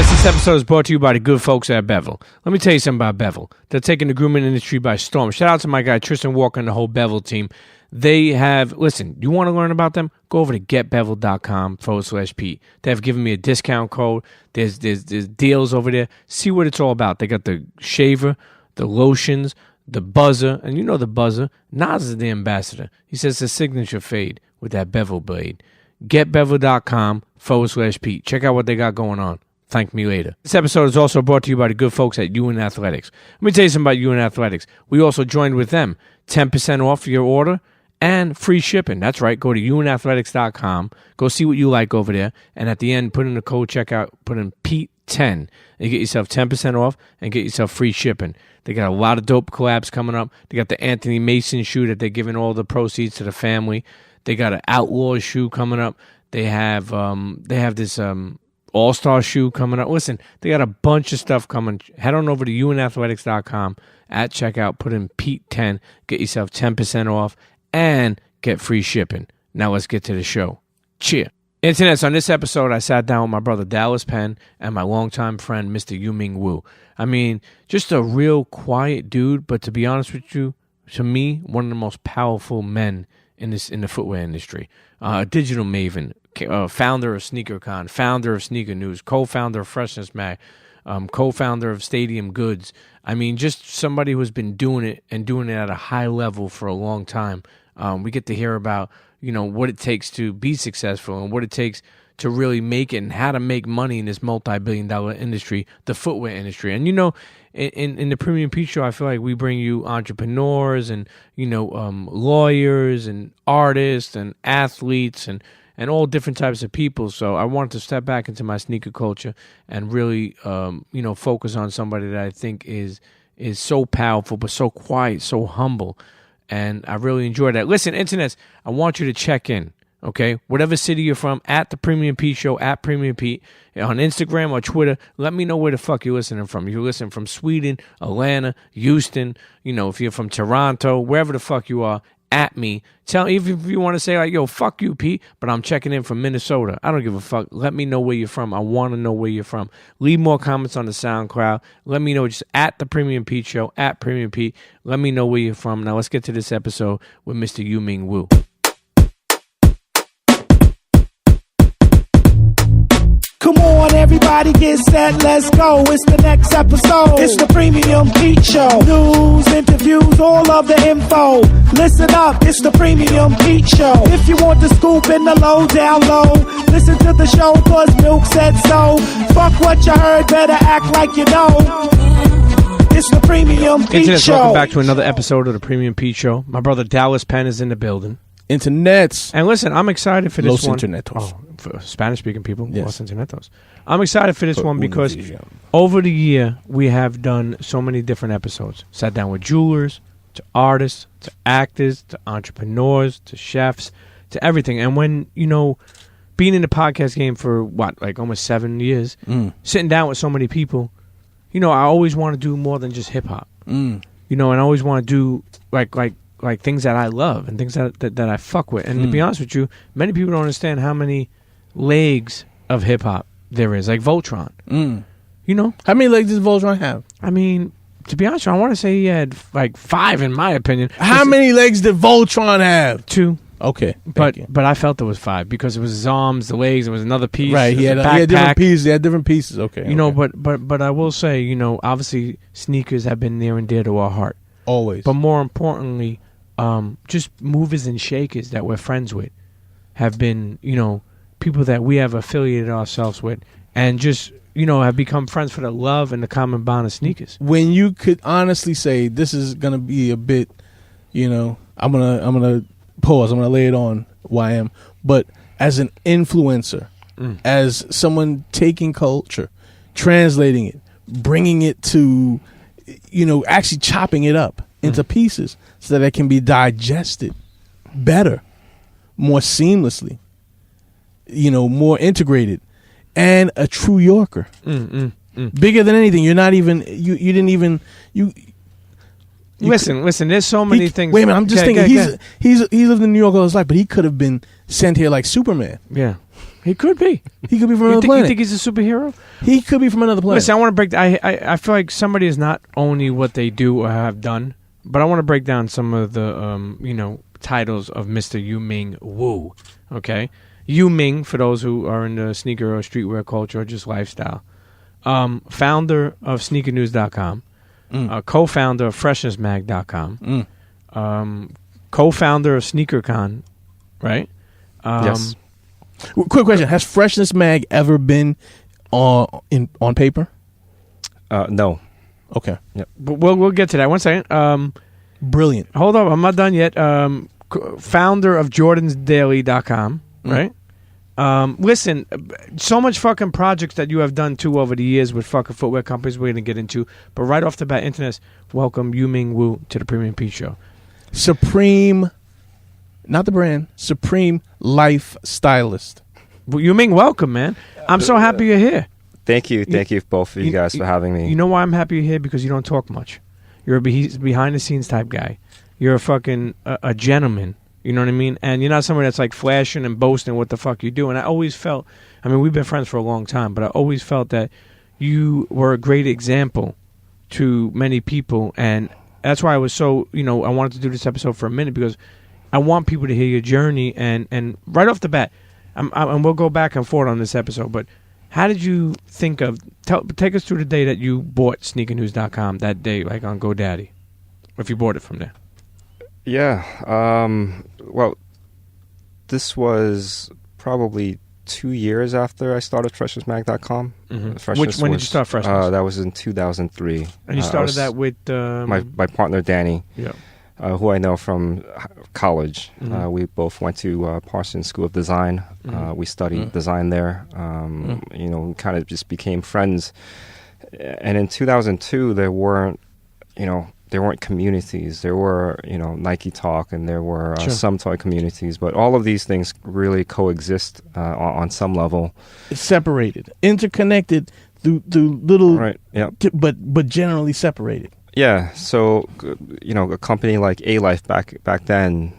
This episode is brought to you by the good folks at Bevel. Let me tell you something about Bevel. They're taking the grooming industry by storm. Shout out to my guy Tristan Walker and the whole Bevel team. They have, listen, you want to learn about them? Go over to getbevel.com/Pete. They have given me a discount code. There's deals over there. See what it's all about. They got the shaver, the lotions, the buzzer, and you know the buzzer. Nas is the ambassador. He says it's a signature fade with that bevel blade. Getbevel.com/Pete. Check out what they got going on. Thank me later. This episode is also brought to you by the good folks at UN Athletics. Let me tell you something about UN Athletics. We also joined with them. 10% off your order and free shipping. That's right. Go to unathletics.com. Go see what you like over there. And at the end, put in the code checkout, put in Pete10. And you get yourself 10% off and get yourself free shipping. They got a lot of dope collabs coming up. They got the Anthony Mason shoe that they're giving all the proceeds to the family. They got an Outlaw shoe coming up. They have this All-Star shoe coming up. Listen, they got a bunch of stuff coming. Head on over to unathletics.com at checkout. Put in Pete10. Get yourself 10% off and get free shipping. Now let's get to the show. Cheer. Internet, on this episode, I sat down with my brother Dallas Penn and my longtime friend, Mr. Ming. I mean, just a real quiet dude, but to be honest with you, to me, one of the most powerful men in the footwear industry. A digital maven, founder of SneakerCon, founder of Sneaker News, co-founder of Freshness Mag, co-founder of Stadium Goods. I mean, just somebody who's been doing it and doing it at a high level for a long time. We get to hear about, what it takes to be successful and what it takes to really make it and how to make money in this multi-billion-dollar industry, the footwear industry. And, in the Premium Pete Show, I feel like we bring you entrepreneurs and, lawyers and artists and athletes and all different types of people. So I wanted to step back into my sneaker culture and really, focus on somebody that I think is so powerful, but so quiet, so humble. And I really enjoyed that. Listen, internets, I want you to check in, okay? Whatever city you're from, at the Premium Pete Show, at Premium Pete, on Instagram or Twitter, let me know where the fuck you're listening from. You're listening from Sweden, Atlanta, Houston, if you're from Toronto, wherever the fuck you are, at me. Tell if you want to say like, yo, fuck you, Pete, but I'm checking in from Minnesota. I don't give a fuck. Let me know where you're from. I want to know where you're from. Leave more comments on the SoundCloud. Let me know just at the Premium Pete Show, at Premium Pete. Let me know where you're from. Now let's get to this episode with Mr. Ming. Come on, everybody get set, let's go. It's the next episode. It's the Premium Pete Show. News, interviews, all of the info. Listen up, it's the Premium Pete Show. If you want the scoop in the low, down low, listen to the show, cause Milk said so. Fuck what you heard, better act like you know. It's the Premium Pete Show. Welcome back to another episode of the Premium Pete Show. My brother Dallas Penn is in the building. Internets. And listen, I'm excited for this one. Internetos. For Spanish-speaking people, yes. Los Internetos. I'm excited for this one because over the year, we have done so many different episodes. Sat down with jewelers, to artists, to actors, to entrepreneurs, to chefs, to everything. And when, being in the podcast game for, almost 7 years, sitting down with so many people, I always want to do more than just hip-hop. And I always want to do, like things that I love and things that I fuck with. And to be honest with you, many people don't understand how many legs of hip-hop there is. Like Voltron. How many legs does Voltron have? I mean, to be honest, I want to say he had 5 in my opinion. How many legs did Voltron have? 2. Okay. But I felt it was 5 because it was his arms, the legs, it was another piece. Right, he had different pieces. He had different pieces. Okay. But I will say, obviously sneakers have been near and dear to our heart. Always. But more importantly, just movers and shakers that we're friends with have been, people that we have affiliated ourselves with and just, have become friends for the love and the common bond of sneakers. When you could honestly say this is going to be a bit, I'm going to pause. I'm going to lay it on YM. But as an influencer, as someone taking culture, translating it, bringing it to, actually chopping it up into pieces so that it can be digested better, more seamlessly, more integrated, and a true Yorker. Bigger than anything. You're not even, you didn't even, Listen, there's so many things. Wait a minute, I'm just thinking, he lived in New York all his life, but he could have been sent here like Superman. Yeah. He could be. He could be from another planet. You think he's a superhero? He could be from another planet. Listen, I want to break. I feel like somebody is not only what they do or have done, but I want to break down some of the titles of Mr. Yu Ming Wu. Okay, Yu Ming, for those who are in the sneaker or streetwear culture or just lifestyle, founder of SneakerNews.com, co-founder of FreshnessMag.com, co-founder of SneakerCon, right? Yes. Quick question: has Freshness Mag ever been on paper? No. Okay. Yep. But we'll get to that. One second. Brilliant. Hold up, I'm not done yet. Founder of JordansDaily.com, right? Listen, so much fucking projects that you have done too over the years with fucking footwear companies we're gonna get into. But right off the bat, internet, welcome Yu Ming Wu to the Premium Pete Show. Supreme, not the brand, Supreme Life Stylist. Well, Yu Ming, welcome, man. I'm so happy you're here. Thank you both of you guys for having me. You know why I'm happy you're here? Because you don't talk much. You're a behind the scenes type guy. You're a fucking a gentleman. You know what I mean? And you're not somebody that's like flashing and boasting what the fuck you do. And I always felt, I mean, we've been friends for a long time, but I always felt that you were a great example to many people. And that's why I was so, I wanted to do this episode for a minute, because I want people to hear your journey. And right off the bat, and we'll go back and forth on this episode, but how did you think of, take us through the day that you bought SneakerNews.com, that day, like on GoDaddy, if you bought it from there. Yeah. Well, this was probably 2 years after I started FreshnessMag.com. Mm-hmm. When did you start Freshness? That was in 2003. And you started that with... my partner, Danny, who I know from college. Mm-hmm. We both went to Parsons School of Design. We studied design there. We kind of just became friends. And in 2002, there weren't communities. There were, Nike Talk, and there were some toy communities, but all of these things really coexist on some level. It's separated, interconnected through little, right? Yeah, but generally separated. Yeah. So, a company like A-Life back then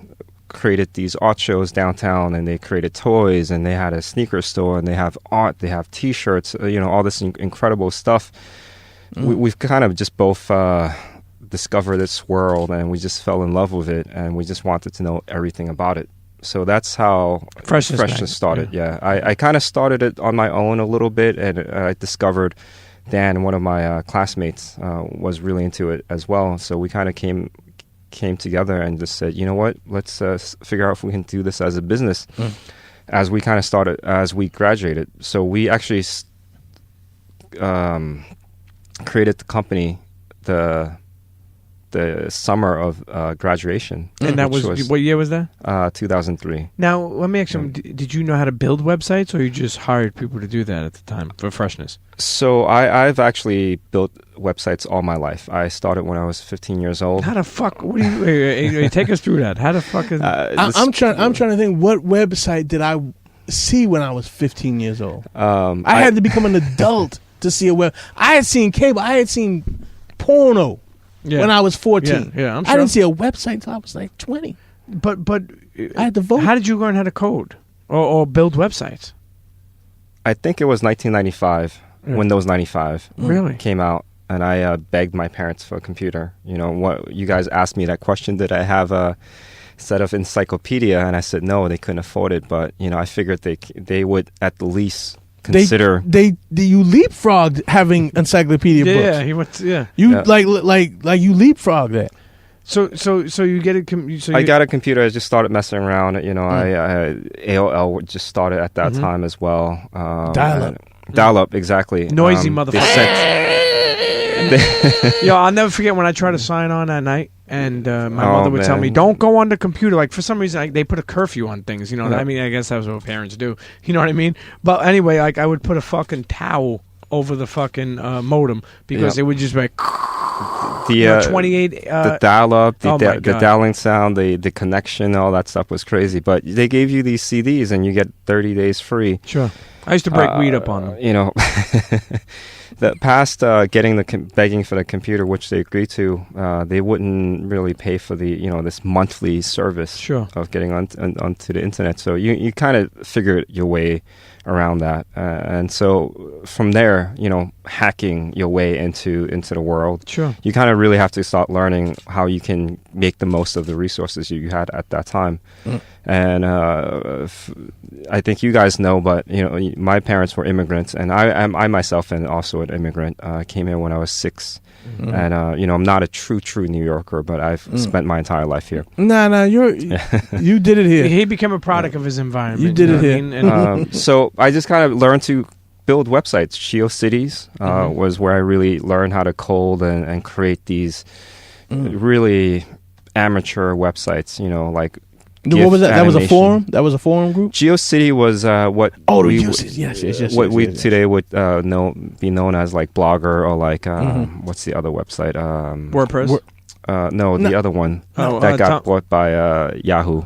created these art shows downtown, and they created toys, and they had a sneaker store, and they have art, they have T-shirts, all this incredible stuff. We've kind of just both discovered this world, and we just fell in love with it, and we just wanted to know everything about it. So that's how Freshness started. Yeah. I kind of started it on my own a little bit, and I discovered Dan, one of my classmates, was really into it as well. So we kind of came together and just said, you know what, let's figure out if we can do this as a business. As we kind of started, as we graduated. So we actually created the company the summer of graduation. And that was what year was that? 2003. Now, let me ask you, did you know how to build websites, or you just hired people to do that at the time for Freshness? So I've actually built websites all my life. I started when I was 15 years old. How the fuck? What do you take us through that? How the fuck is I'm trying to think, what website did I see when I was 15 years old? I had to become an adult to see a web. I had seen cable. I had seen porno. Yeah. When I was 14. Yeah, I'm sure. I didn't see a website until I was like 20. But I had to vote. How did you learn how to code or build websites? I think it was 1995, Windows 95 came out, and I begged my parents for a computer. What you guys asked me that question, did I have a set of encyclopedia? And I said no, they couldn't afford it, but I figured they would at the least consider. You leapfrogged having encyclopedia books. Yeah, he went. Yeah, like you leapfrogged that. So you get it. I got a computer. I just started messing around. AOL just started at that time as well. Dial up, exactly. Noisy motherfucker. Yo, I'll never forget when I tried to sign on that night, and my mother would tell me, "Don't go on the computer." Like, for some reason, they put a curfew on things. I mean, I guess that's what parents do. You know what I mean? But anyway, like, I would put a fucking towel over the fucking modem, because it would just be like, 28. The dial-up, the dialing sound, the connection, all that stuff was crazy. But they gave you these CDs, and you get 30 days free. Sure. I used to break weed up on them. You know, the past getting begging for the computer, which they agreed to, they wouldn't really pay for the this monthly service Sure. of getting onto the internet. So you kind of figure your way around that, and so from there, hacking your way into the world. Sure. You kind of really have to start learning how you can make the most of the resources you had at that time. And I think you guys know, but my parents were immigrants, and I myself am also an immigrant. I came here when I was 6, and I'm not a true New Yorker, but I've spent my entire life here. Nah, you did it here. He became a product of his environment. You did it here. I mean? And So I just kind of learned to build websites. GeoCities was where I really learned how to code and create these really amateur websites. Like. What was that? GIF That was a animation. forum. That was a forum group. GeoCity was what we Yes. we today would be known as like Blogger or like what's the other website? WordPress. No, the other one Oh, that got bought by Yahoo.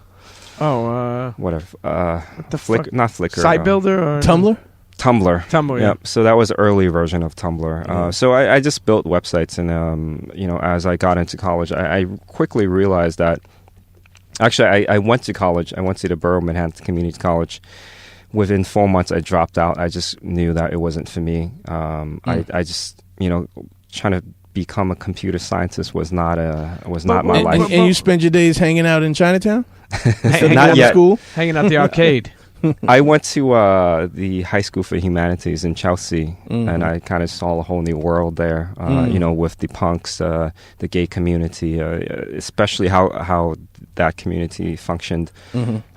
Whatever. What the Flickr, fuck? not Flickr. Site Builder or Tumblr. Tumblr. Tumblr, yeah. Yep. So that was the early version of Tumblr. So I just built websites, and as I got into college, I quickly realized that. Actually, I went to college. I went to the Borough Manhattan Community College. Within 4 months, I dropped out. I just knew that it wasn't for me. I just, trying to become a computer scientist was not my life. And you spend your days hanging out in Chinatown? Not yet. School? Hanging out the arcade. I went to the High School for Humanities in Chelsea, and I kind of saw a whole new world there. With the punks, the gay community, especially how that community functioned.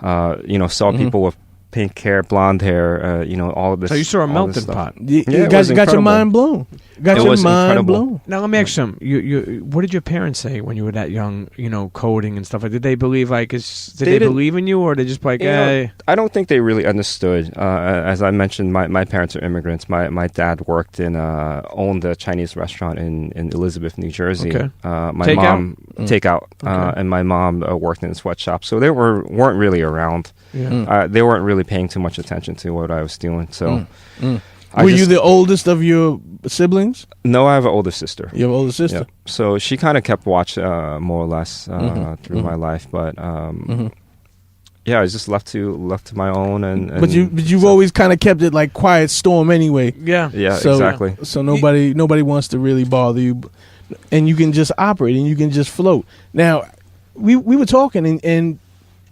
Saw people with pink hair, blonde hair, all of this. So you saw a all this melting stuff. pot. You Yeah, it got was your incredible. mind blown. Got It your was mind incredible. blown. Now let me ask you something. You what did your parents say when you were that young? Coding and stuff. Like, did they believe did They they didn't- believe in you, or they just like, hey? I don't think they really understood. As I mentioned, my parents are immigrants. My dad worked owned a Chinese restaurant in Elizabeth, New Jersey. Okay. My Takeout? mom takeout, Okay. and my mom worked in a sweatshop. So they weren't really around. Yeah. They weren't really paying too much attention to what I was doing. So, Were you the oldest of your siblings? No, I have an older sister. You have an older sister. Yep. So she kind of kept watch, more or less, through my life. But yeah, I was just left to my own. And But you've always kind of kept it like quiet storm anyway. Yeah. Yeah, So- exactly. So nobody wants to really bother you, and you can just operate and you can just float. Now, we were talking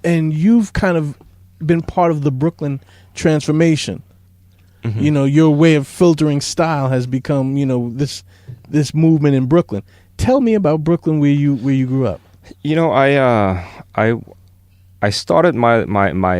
and you've kind of been part of the Brooklyn transformation. Your way of filtering style has become this movement in Brooklyn. Tell me about Brooklyn, where you grew up. I started my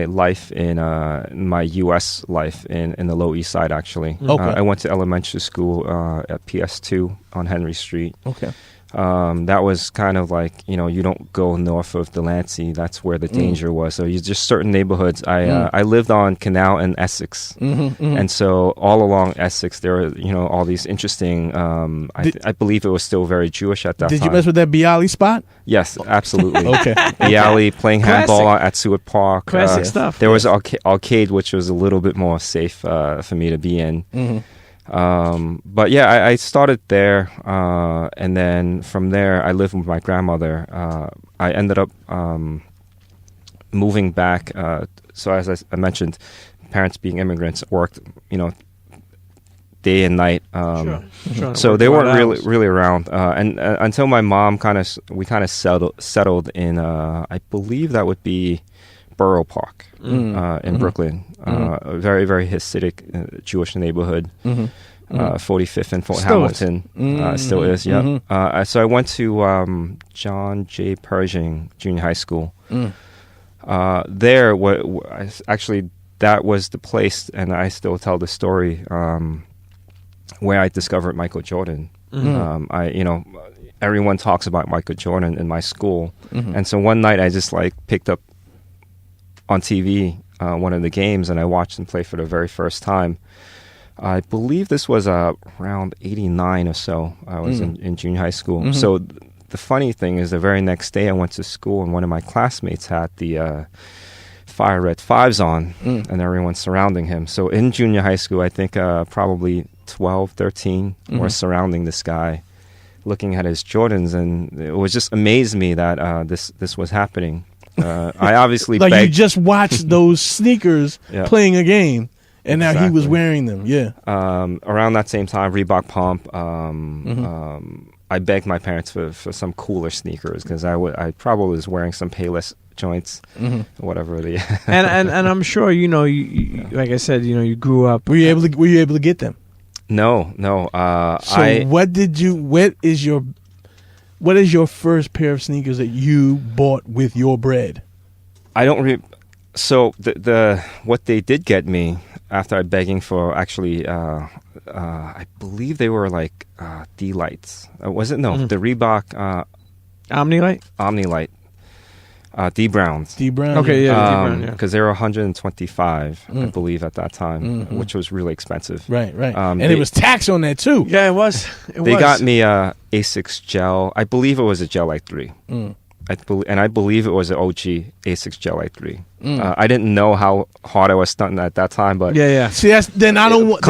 life in my U.S. life in the Lower East Side, actually. Okay. I went to elementary school at PS2 on Henry Street. Okay. That was kind of like, you don't go north of Delancey. That's where the danger was. So you just certain neighborhoods. I lived on Canal and Essex. And so all along Essex, there were, all these interesting, I believe it was still very Jewish at that time. Did you mess with that Bialy spot? Yes, absolutely. Okay. The alley, playing handball Classic. at Seward Park. Classic stuff. There was arcade, which was a little bit more safe for me to be in. But yeah, I started there, and then from there, I lived with my grandmother. I ended up moving back. So as I mentioned, parents being immigrants worked, day and night. Sure. So they Work weren't hours. really around, and until my mom we settled in. I believe that would be Borough Park in Brooklyn. A very, very Hasidic Jewish neighborhood. 45th and Fort Still is. Hamilton. Still is, yeah. So I went to John J. Pershing Junior High School. There, actually, that was the place, and I still tell the story, where I discovered Michael Jordan. Everyone talks about Michael Jordan in my school. And so one night I just picked up on TV one of the games, and I watched him play for the very first time. I believe this was around 89 or so. I was in junior high school. So the funny thing is, the very next day I went to school, and one of my classmates had the fire red 5s on, and everyone's surrounding him. So in junior high school, I think probably 12, 13 were surrounding this guy, looking at his Jordans, and it was just amazed me that this was happening. I obviously like begged. you just watched those sneakers playing a game, and now he was wearing them. Yeah. Around that same time, Reebok Pump. I begged my parents for some cooler sneakers because I probably was wearing some Payless joints, whatever the. and I'm sure you like I said, you grew up. Were you able to get them? No. So what is your first pair of sneakers that you bought with your bread? I don't. So the what they did get me after I begging for actually, I believe they were like D-Lights. Was it? No, the Reebok Omni-Light. D Browns. D Brown. Okay, yeah, D Brown, yeah. Because they were 125, I believe, at that time, which was really expensive. Right. And it was tax on that too. Yeah, it was. They got me a Asics gel. I believe it was a Gel Light 3. I believe it was an OG Asics Gel Light 3. I didn't know how hard I was stunting at that time, but yeah. See, then I don't want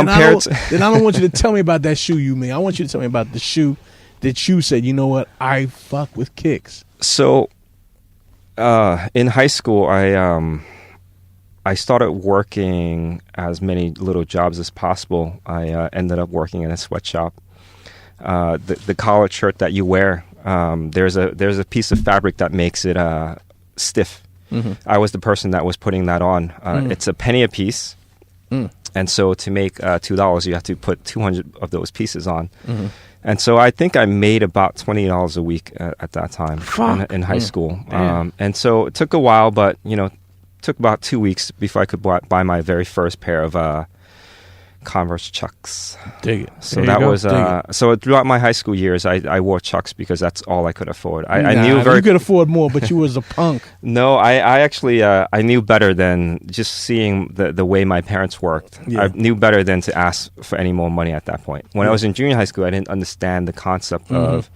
you to tell me about that shoe you made. I want you to tell me about the shoe that you said, you know what, I fuck with kicks. So, in high school, I started working as many little jobs as possible. I ended up working in a sweatshop. The collared shirt that you wear, there's a piece of fabric that makes it stiff. I was the person that was putting that on. It's a penny a piece, and so to make $2, you have to put 200 of those pieces on. And so I think I made about $20 a week at that time in high school. And so it took a while, but took about 2 weeks before I could buy my very first pair of Converse Chucks. Dig it. So that was so throughout my high school years, I wore Chucks because that's all I could afford. I knew you could afford more, but you was a punk. No, I actually I knew better than just seeing the way my parents worked. Yeah. I knew better than to ask for any more money at that point. When I was in junior high school, I didn't understand the concept of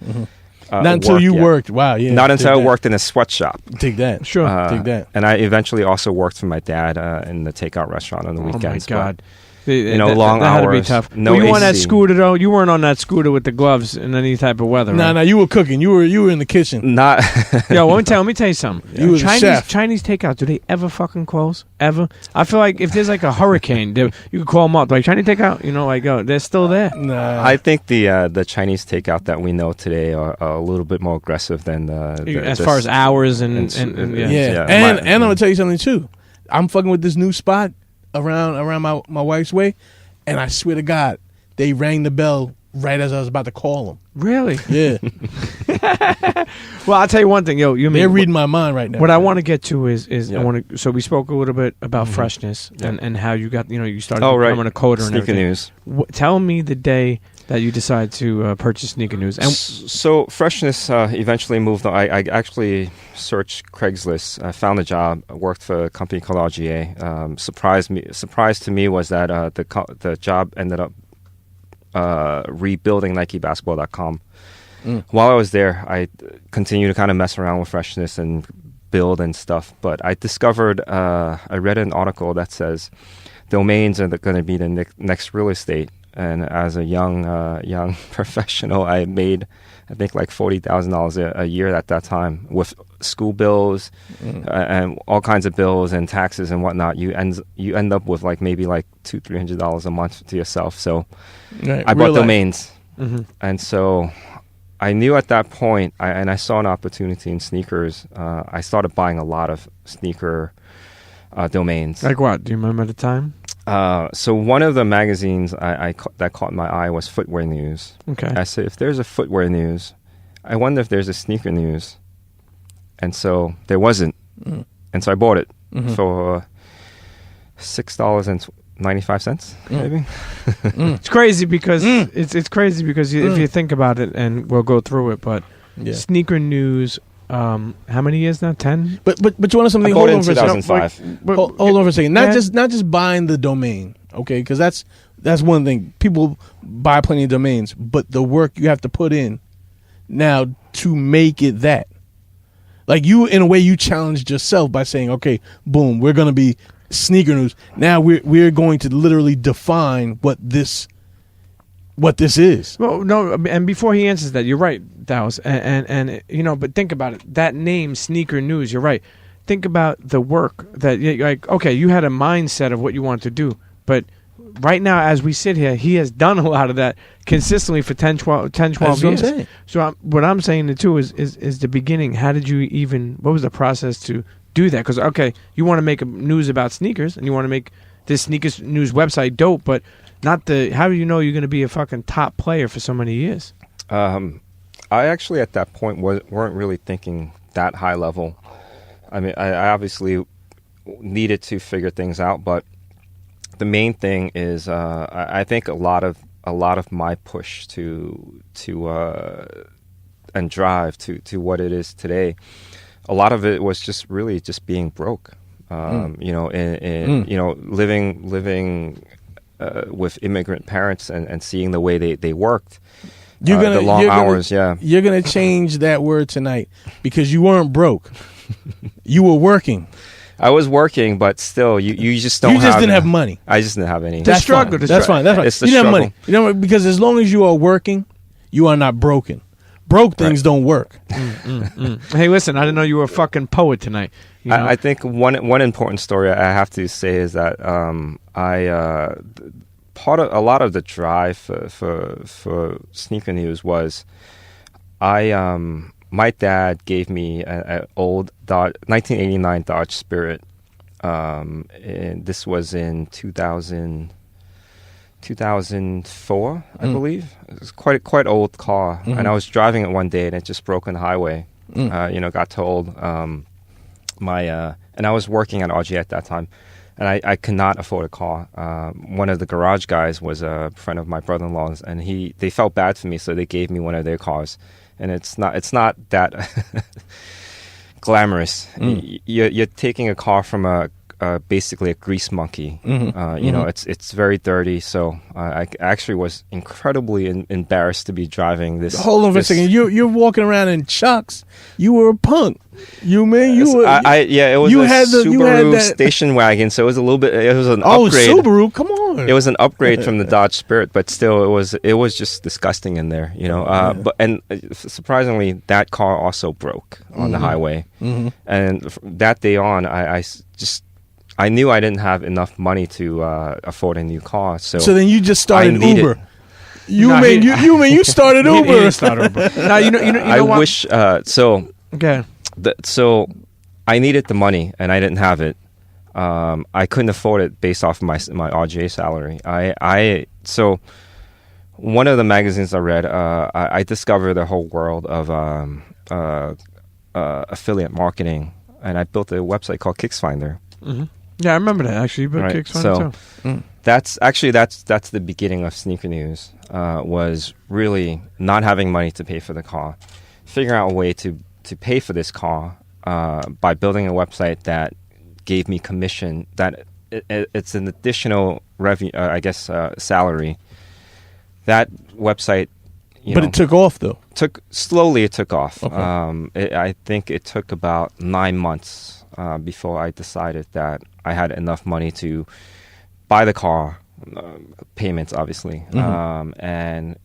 not until you worked. Wow, yeah. Not until I worked in a sweatshop. Dig that. Sure. Dig that. And I eventually also worked for my dad in the takeout restaurant on the weekends. Oh my God. Long that hours. Had to be tough. No were you AC. on that scooter though? You weren't on that scooter with the gloves in any type of weather. No, you were cooking. You were in the kitchen. Not. Yo, let me tell you something. You was a chef. Chinese takeout. Do they ever fucking close? Ever? I feel like if there's like a hurricane, you could call them up. Like Chinese takeout. They're still there. Nah. I think the Chinese takeout that we know today are a little bit more aggressive than as far as hours and yeah. And I'm gonna tell you something too. I'm fucking with this new spot around my wife's way. And I swear to God, they rang the bell right as I was about to call them. Really? Yeah. Well, I'll tell you one thing, they're reading my mind right now. What I want to get to is I want to. So we spoke a little bit about freshness and how you got you started becoming a coder and Sneaker everything. News. Tell me the day that you decided to purchase Sneaker News. And so freshness eventually moved on. I actually searched Craigslist. I found a job. I worked for a company called RGA. Surprise to me was that the job ended up rebuilding NikeBasketball.com. While I was there, I continued to kind of mess around with freshness and build and stuff. But I discovered, I read an article that says domains are going to be the next real estate. And as a young professional, I made, I think, like $40,000 a year at that time with school bills and all kinds of bills and taxes and whatnot. You end up with like maybe like $200-300 a month to yourself. So I bought domains, and so I knew at that point, and I saw an opportunity in sneakers. I started buying a lot of sneaker domains. like what? Do you remember the time? So one of the magazines that caught my eye was Footwear News. Okay. I said, if there's a Footwear News, I wonder if there's a Sneaker News. And so there wasn't. And so I bought it for $6.95, maybe. It's crazy because it's crazy because if you think about it, and we'll go through it, but Sneaker News. How many years now? 10. But you want something? I bought it in 2005. Hold on for a second. Not just buying the domain, okay? Because that's one thing. People buy plenty of domains, but the work you have to put in now to make it that. Like you, in a way, you challenged yourself by saying, "Okay, boom, we're gonna be sneaker news. Now we're going to literally define what this is." Well, no, and before he answers that, you're right, Dallas, and but think about it. That name, Sneaker News, you're right. Think about the work that, like, okay, you had a mindset of what you wanted to do, but right now, as we sit here, he has done a lot of that consistently for 10, 12 That's years. what I'm saying. So what I'm saying too is the beginning. How did you even? What was the process to do that? Because you want to make a news about sneakers, and you want to make this sneakers news website dope, but not the. How do you know you're going to be a fucking top player for so many years? I actually at that point weren't really thinking that high level. I mean, I obviously needed to figure things out, but the main thing is I think a lot of my push to and drive to what it is today. A lot of it was just really just being broke. Living with immigrant parents and seeing the way they worked. The long hours. You're gonna change that word tonight because you weren't broke. You were working. I was working, but still, you just don't. You just didn't have money. I just didn't have any. That's fine. That's fine. It's the you didn't have struggle. money. You know, because as long as you are working, you are not broken. Broke things don't work. Hey, listen, I didn't know you were a fucking poet tonight. You know? I think one important story I have to say is that part of a lot of the drive for Sneaker News was my dad gave me an old 1989 Dodge Spirit, and this was in 2004, I believe. It was quite old car, and I was driving it one day, and it just broke on the highway. Got towed. And I was working at RG at that time, and I could not afford a car. One of the garage guys was a friend of my brother-in-law's, and they felt bad for me, so they gave me one of their cars. And it's not that glamorous. You're taking a car from basically a grease monkey. It's very dirty. So I actually was incredibly embarrassed to be driving this. Hold on for a second. You're walking around in Chucks. You were a punk. It was Subaru station wagon, so it was a little bit. It was an upgrade. Oh, Subaru! Come on. It was an upgrade from the Dodge Spirit, but still, it was just disgusting in there, But surprisingly, that car also broke on the highway, and that day on, I knew I didn't have enough money to afford a new car. So then you just started Uber. You started Uber. He didn't start Uber. Now you know I what? wish so. Okay. So I needed the money and I didn't have it. I couldn't afford it based off of my RGA salary. So one of the magazines I read, I discovered the whole world of affiliate marketing, and I built a website called KicksFinder. Mm-hmm. Yeah, I remember that actually. But right. KicksFinder too. That's the beginning of Sneaker News. Was really not having money to pay for the car, figuring out a way to pay for this car by building a website that gave me commission. That it's an additional revenue, salary. That website, it took off though. It took off. Okay. I think it took about 9 months before I decided that I had enough money to buy the car, payments obviously, and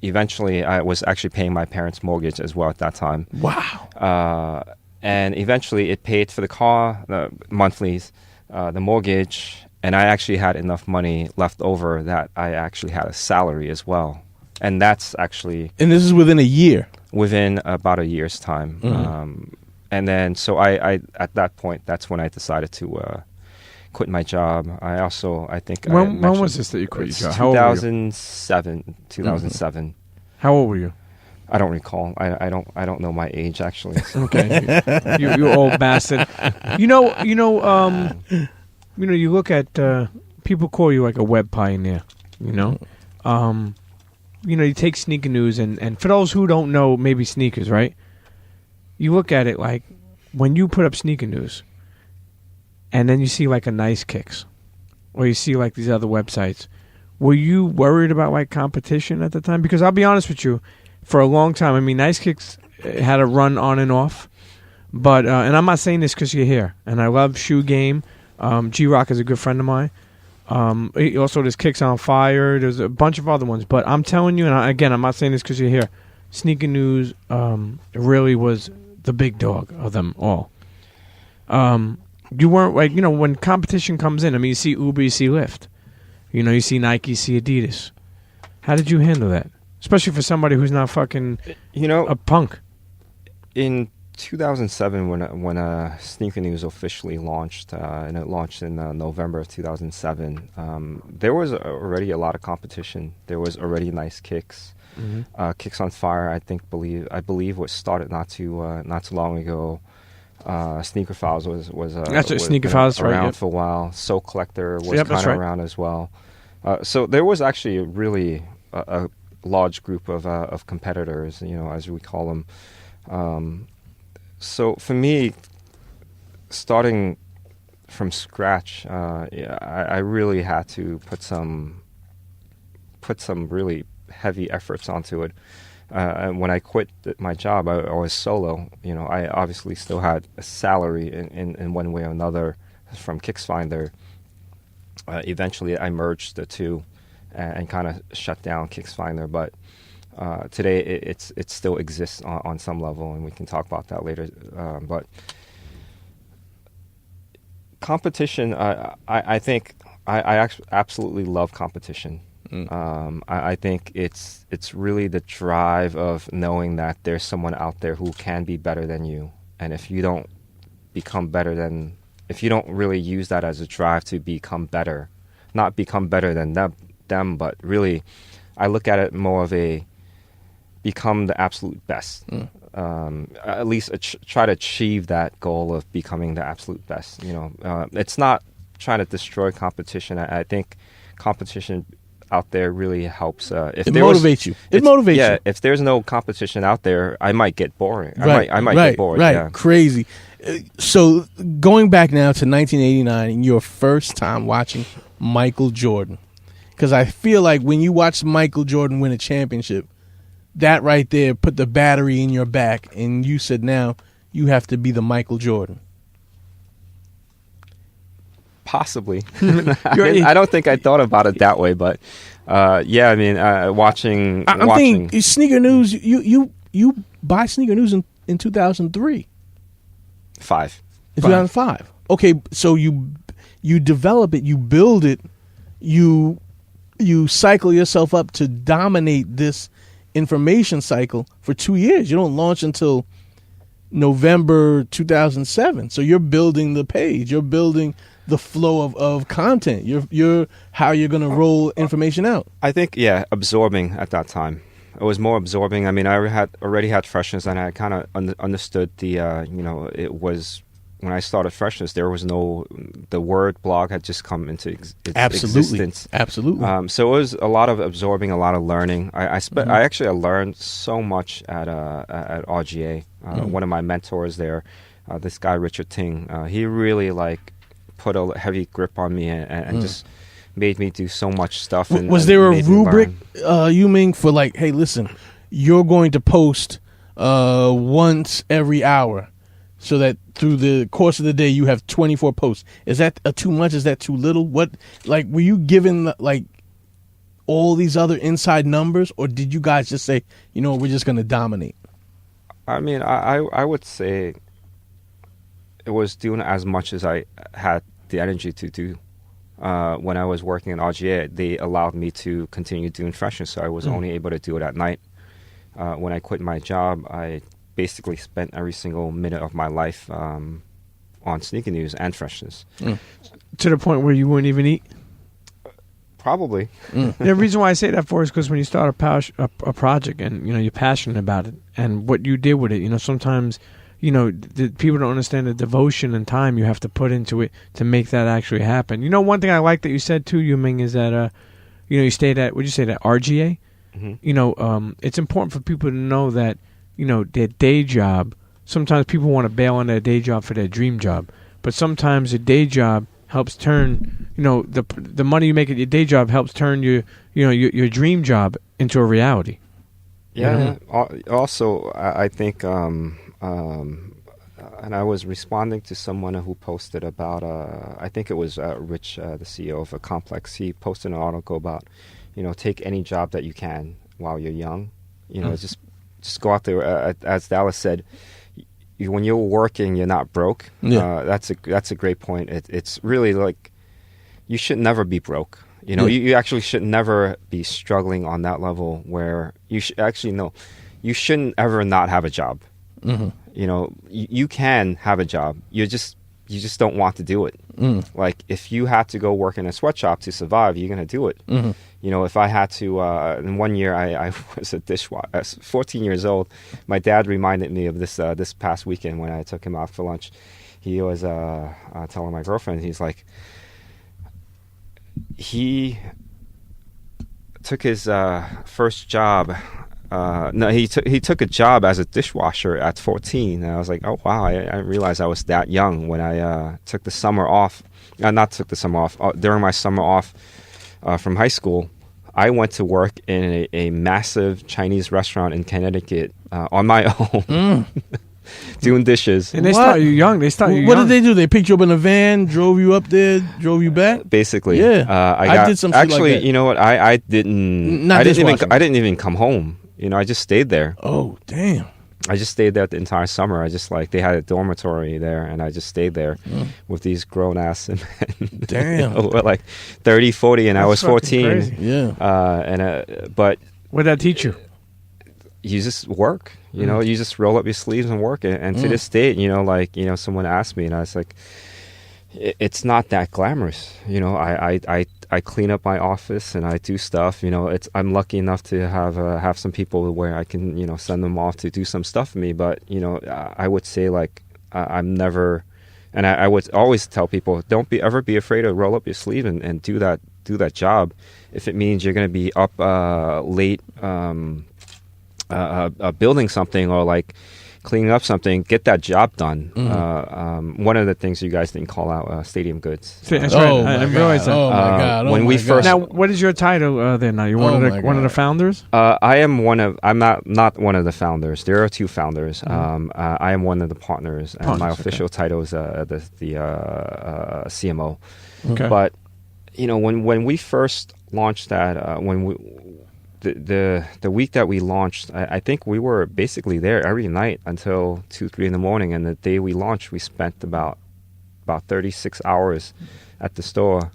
eventually I was actually paying my parents' mortgage as well at that time. Wow. And eventually it paid for the car, the monthlies, the mortgage, and I actually had enough money left over that I actually had a salary as well. And that's actually... And this is within a year? Within about a year's time. And then, so I at that point, that's when I decided to quit my job. I think... When was this that you quit your job? How 2007. How old were you? I don't recall. I don't know my age actually. Okay, you old bastard. You look at people call you like a web pioneer. You take Sneaker News and for those who don't know, maybe sneakers, right? You look at it like when you put up Sneaker News, and then you see like a Nice Kicks, or you see like these other websites. Were you worried about like competition at the time? Because I'll be honest with you. For a long time, I mean, Nice Kicks had a run on and off, But and I'm not saying this because you're here. And I love Shoe Game. G-Rock is a good friend of mine. Also, there's Kicks on Fire. There's a bunch of other ones. But I'm telling you, and again, I'm not saying this because you're here. Sneaker News really was the big dog of them all. You weren't like, when competition comes in, I mean, you see Uber, you see Lyft. You see Nike, you see Adidas. How did you handle that? Especially for somebody who's not fucking a punk. In 2007, when Sneaker News officially launched, and it launched in November of 2007, there was already a lot of competition. There was already nice Kicks. Mm-hmm. Kicks on Fire, I believe was started not too long ago. Sneaker Files was Sneaker Files around right, for a while. Soul Collector was kind of around as well. So there was actually really a large group of competitors, as we call them. So for me, starting from scratch, I really had to put some really heavy efforts onto it. And when I quit my job, I was solo. I obviously still had a salary in one way or another from KicksFinder. Eventually, I merged the two and kind of shut down KicksFinder. But today, it still exists on some level, and we can talk about that later. But competition, I think I absolutely love competition. I think it's really the drive of knowing that there's someone out there who can be better than you, and if you don't if you don't really use that as a drive to become better, not become better than them, but really, I look at it more of a become the absolute best. At least try to achieve that goal of becoming the absolute best. It's not trying to destroy competition. I think competition out there really helps. If it motivates you. It motivates you. Yeah, if there's no competition out there, I might get boring. Right, I might get bored. Right, yeah. Crazy. So going back now to 1989 and your first time watching Michael Jordan, because I feel like when you watch Michael Jordan win a championship, that right there put the battery in your back, and you said now you have to be the Michael Jordan. Possibly. I don't think I thought about it that way, but yeah, I mean, watching. I'm thinking Sneaker News. You buy Sneaker News in 2003. 2005. Okay, so you develop it, you build it, you cycle yourself up to dominate this information cycle for 2 years. You don't launch until November 2007. So you're building the page. You're building the flow of content. You're how you're going to roll information out. I think, absorbing at that time. It was more absorbing. I mean, I already had Freshness, and I kind of understood the, it was, when I started Freshness, there was the word blog had just come into existence. Absolutely. So it was a lot of absorbing, a lot of learning. I learned so much at RGA. One of my mentors there, this guy, Richard Ting, he really put a heavy grip on me and just made me do so much stuff. Was there a rubric, Ming, for hey, listen, you're going to post once every hour, so that through the course of the day you have 24 posts? Is that too much? Is that too little? What were you given all these other inside numbers, or did you guys just say, we're just going to dominate? I mean, I would say it was doing as much as I had the energy to do. When I was working in RGA, they allowed me to continue doing Freshness, so I was only able to do it at night. When I quit my job, I basically spent every single minute of my life on Sneaker News and Freshness. To the point where you wouldn't even eat? Probably. The reason why I say that for is because when you start a project and you're passionate about it and what you did with it, sometimes the people don't understand the devotion and time you have to put into it to make that actually happen. One thing I like that you said too, Ming, is that you stayed at, would you say that RGA? Mm-hmm. It's important for people to know that their day job. Sometimes people want to bail on their day job for their dream job, but sometimes a day job helps turn the money you make at your day job helps turn your dream job into a reality. Yeah. Also, I think and I was responding to someone who posted about, I think it was Rich, the CEO of a complex. He posted an article about, take any job that you can while you're young. Just go out there. As Dallas said, when you're working, you're not broke. Yeah. That's a great point. It's really like you should never be broke. You actually should never be struggling on that level where you should actually no. You shouldn't ever not have a job. Mm-hmm. You can have a job. You just don't want to do it. Like if you had to go work in a sweatshop to survive, you're going to do it. Mm-hmm. If I had to, in 1 year, I was a dishwasher. 14 years old. My dad reminded me of this this past weekend when I took him out for lunch. He was telling my girlfriend, he's like, he took his first job. He took a job as a dishwasher at 14, and I was like, oh wow, I didn't realize I was that young when I took the summer off. Not took the summer off during my summer off from high school. I went to work in a massive Chinese restaurant in Connecticut on my own. Doing dishes. And they start you young. What did they do? They picked you up in a van, drove you up there, drove you back? Basically. Yeah. I did some shit actually, like that. You know what? I didn't I didn't even come home. I just stayed there. Oh, damn. I just stayed there the entire summer. I just they had a dormitory there, and I just stayed there with these grown ass men. Damn. Like 30, 40, and I was 14. Crazy. Yeah. But what did that teach you? You just work, you just roll up your sleeves and work. And to this day, someone asked me, and I was like, it's not that glamorous. I clean up my office and I do stuff. I'm lucky enough to have some people where I can, send them off to do some stuff for me. But, I would say I'm never, and I would always tell people, don't ever be afraid to roll up your sleeve and do that job. If it means you're going to be up late, building something or cleaning up something, get that job done. One of the things you guys didn't call out, stadium goods. That's right. I realized that. Oh my God! When we first now, what is your title there? Now you're one of the founders. I'm not one of the founders. There are two founders. I am one of the partners, and my official title is the CMO. Okay. But when we first launched that, the week that we launched, I think we were basically there every night until 2-3 in the morning. And the day we launched, we spent about 36 hours at the store,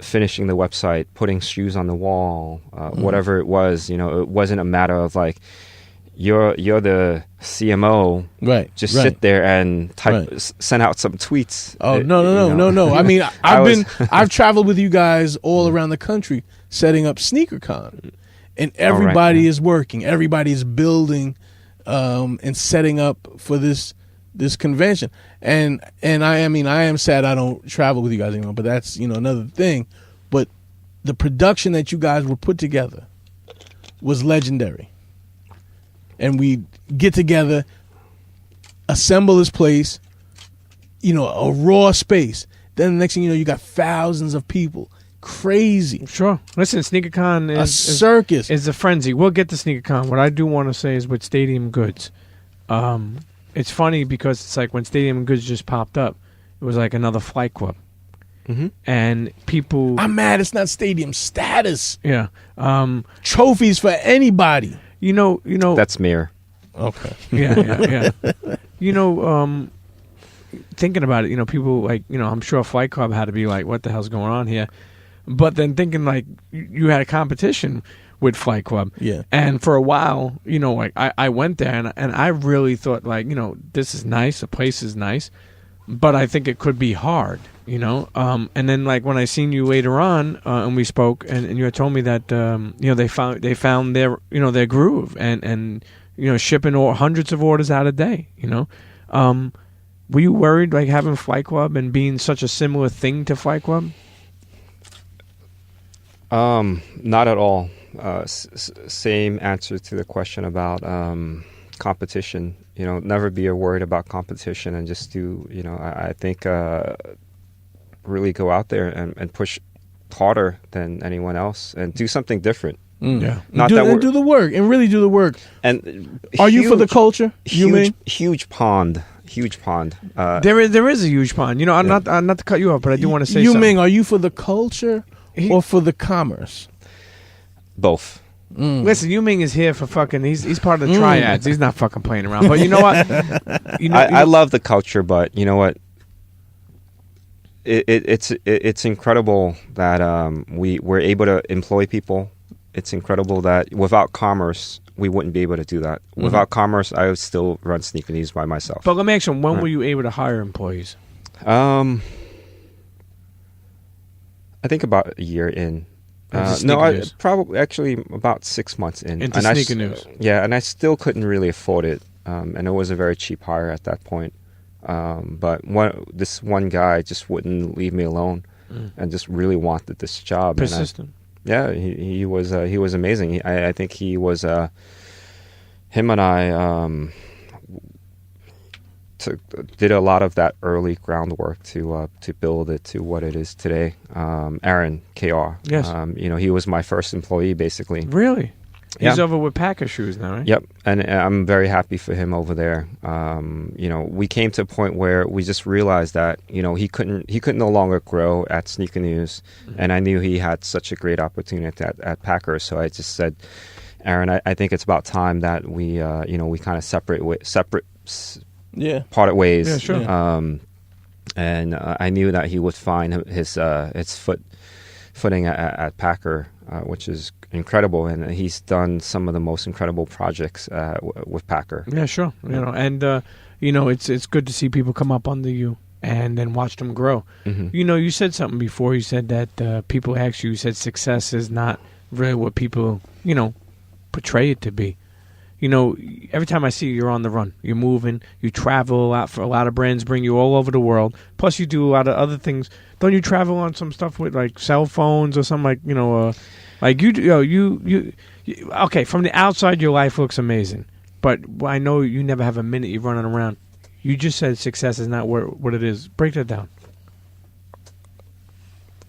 finishing the website, putting shoes on the wall, whatever it was. It wasn't a matter of you're the CMO, right? Just sit there and type, send out some tweets. Oh no! I mean, I've traveled with you guys all around the country setting up SneakerCon. And everybody is working. Everybody is building and setting up for this convention. And I am sad I don't travel with you guys anymore. But that's another thing. But the production that you guys were put together was legendary. And we get together, assemble this place, a raw space. Then the next thing you know, you got thousands of people. Crazy. Sure. Listen, SneakerCon is a circus. Is a frenzy. We'll get to SneakerCon. What I do want to say is with Stadium Goods, it's funny because it's like when Stadium Goods just popped up, it was like another flight club. Mm-hmm. And people... I'm mad it's not stadium status. Yeah. Trophies for anybody. That's Mir. Okay. Yeah. Thinking about it, people I'm sure Flight Club had to be like, what the hell's going on here? But then thinking you had a competition with Flight Club. Yeah. And for a while, I went there and I really thought this is nice. The place is nice, but I think it could be hard, And then when I seen you later on and we spoke and you had told me that, they found their, their groove and shipping hundreds of orders out a day, Were you worried having Flight Club and being such a similar thing to Flight Club? Not at all. Same answer to the question about competition. Never be worried about competition and just do, I think really go out there and push harder than anyone else and do something different. Yeah. Do the work and really do the work. And are you for the culture? Huge pond. huge pond. There is a huge pond. You know, I'm not to cut you off, but I do want to say something. Ming, are you for the culture or for the commerce? Both. Listen, Yu Ming is here for fucking. He's part of the triads. He's not fucking playing around. But you know what? I love the culture, but you know what? It's incredible that we're able to employ people. It's incredible that without commerce, we wouldn't be able to do that. Without commerce, I would still run Sneaker News by myself. But let me ask you, when were you able to hire employees? I think about a year in. Probably actually about 6 months in. Into Sneaker News. Yeah, and I still couldn't really afford it, and it was a very cheap hire at that point. But this one guy just wouldn't leave me alone, and just really wanted this job. Persistent. He was amazing. I think he was him and I did a lot of that early groundwork to build it to what it is today. Aaron KR. Yes. He was my first employee basically. Really? He's Yeah. over with Packer shoes now, right? Yep, and I'm very happy for him over there. We came to a point where we just realized that he couldn't no longer grow at Sneaker News, and I knew he had such a great opportunity at Packer. So I just said, Aaron, I think it's about time that we kind of parted ways. Yeah, sure. And I knew that he would find his footing at Packer, which is incredible, and he's done some of the most incredible projects with Packer. Yeah, sure. It's good to see people come up under you and then watch them grow. Mm-hmm. You said something before. You said that people ask you. You said success is not really what people portray it to be. Every time I see you, you're on the run. You're moving. You travel a lot. For a lot of brands, bring you all over the world. Plus, you do a lot of other things. Don't you travel on some stuff with like cell phones or something like you? Okay, from the outside, your life looks amazing, but I know you never have a minute you're running around. You just said success is not what it is. Break that down.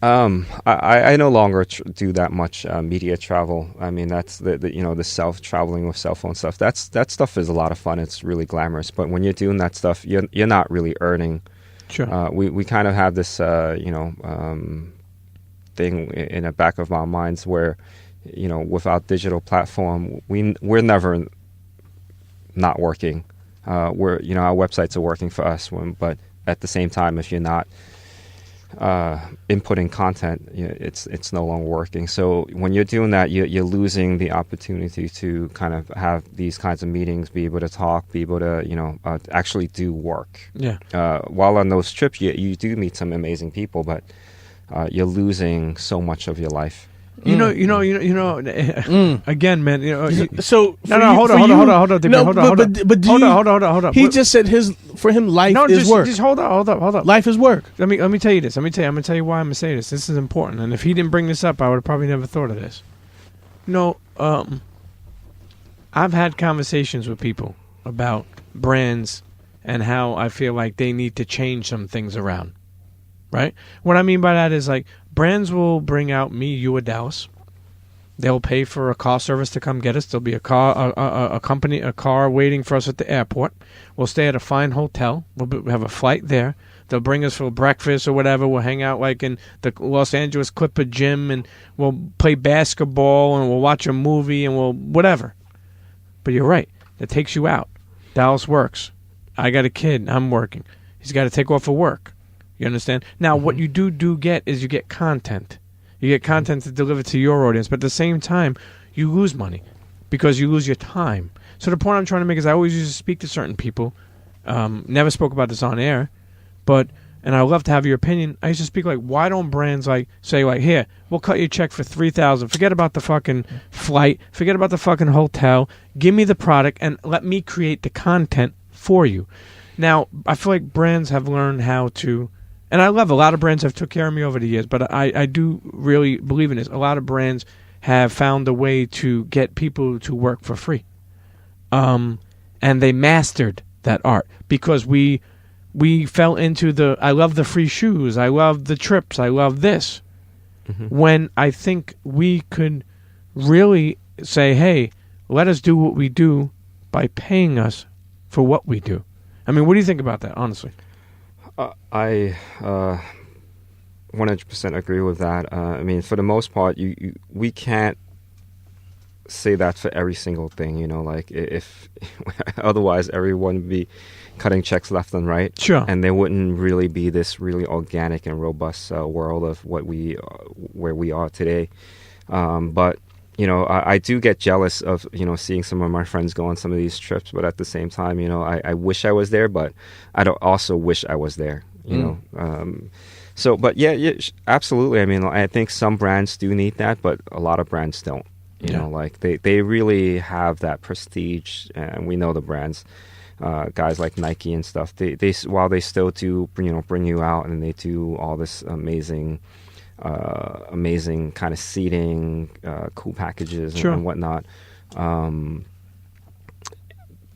I no longer do that much media travel. I mean, that's the traveling with cell phone stuff. That stuff is a lot of fun. It's really glamorous. But when you're doing that stuff, you're not really earning. Sure. We kind of have this thing in the back of our minds where without digital platform, we're never not working. Our websites are working for us. But at the same time, if you're not inputting content, it's no longer working. So when you're doing that, you're losing the opportunity to kind of have these kinds of meetings, be able to talk, be able to actually do work. Yeah. While on those trips, you do meet some amazing people, but you're losing so much of your life. Again, man. So hold on. He just said for him life is work. Just hold up. Life is work. Let me tell you this. I'm gonna tell you why I'm gonna say this. This is important. And if he didn't bring this up, I would have probably never thought of this. I've had conversations with people about brands and how I feel like they need to change some things around. Right? What I mean by that is like brands will bring out me, you, or Dallas. They'll pay for a car service to come get us. There'll be a car waiting for us at the airport. We'll stay at a fine hotel. We'll have a flight there. They'll bring us for breakfast or whatever. We'll hang out like in the Los Angeles Clipper gym, and we'll play basketball, and we'll watch a movie, and we'll whatever. But you're right. It takes you out. Dallas works. I got a kid. I'm working. He's got to take off of work. You understand? Now, what you do get is you get content. You get content to deliver to your audience, but at the same time, you lose money because you lose your time. So the point I'm trying to make is I always used to speak to certain people. Never spoke about this on air, and I love to have your opinion. I used to speak like, why don't brands say here, we'll cut you a check for $3,000. Forget about the fucking flight. Forget about the fucking hotel. Give me the product and let me create the content for you. Now, I feel like brands have learned how to. And I love a lot of brands have took care of me over the years, but I do really believe in this. A lot of brands have found a way to get people to work for free. And they mastered that art because we fell into I love the free shoes, I love the trips, I love this. Mm-hmm. When I think we could really say, hey, let us do what we do by paying us for what we do. I mean, what do you think about that, honestly? I 100% agree with that. I mean, for the most part, we can't say that for every single thing, you know, like if otherwise everyone would be cutting checks left and right. Sure. And there wouldn't really be this really organic and robust world of where we are today. But, you know, I do get jealous of, you know, seeing some of my friends go on some of these trips. But at the same time, you know, I wish I was there, but I don't also wish I was there, you know. So, but yeah, absolutely. I mean, I think some brands do need that, but a lot of brands don't. You know, like they really have that prestige, and we know the brands, guys like Nike and stuff. They while they still do, you know, bring you out and they do all this amazing kind of seating, cool packages and whatnot.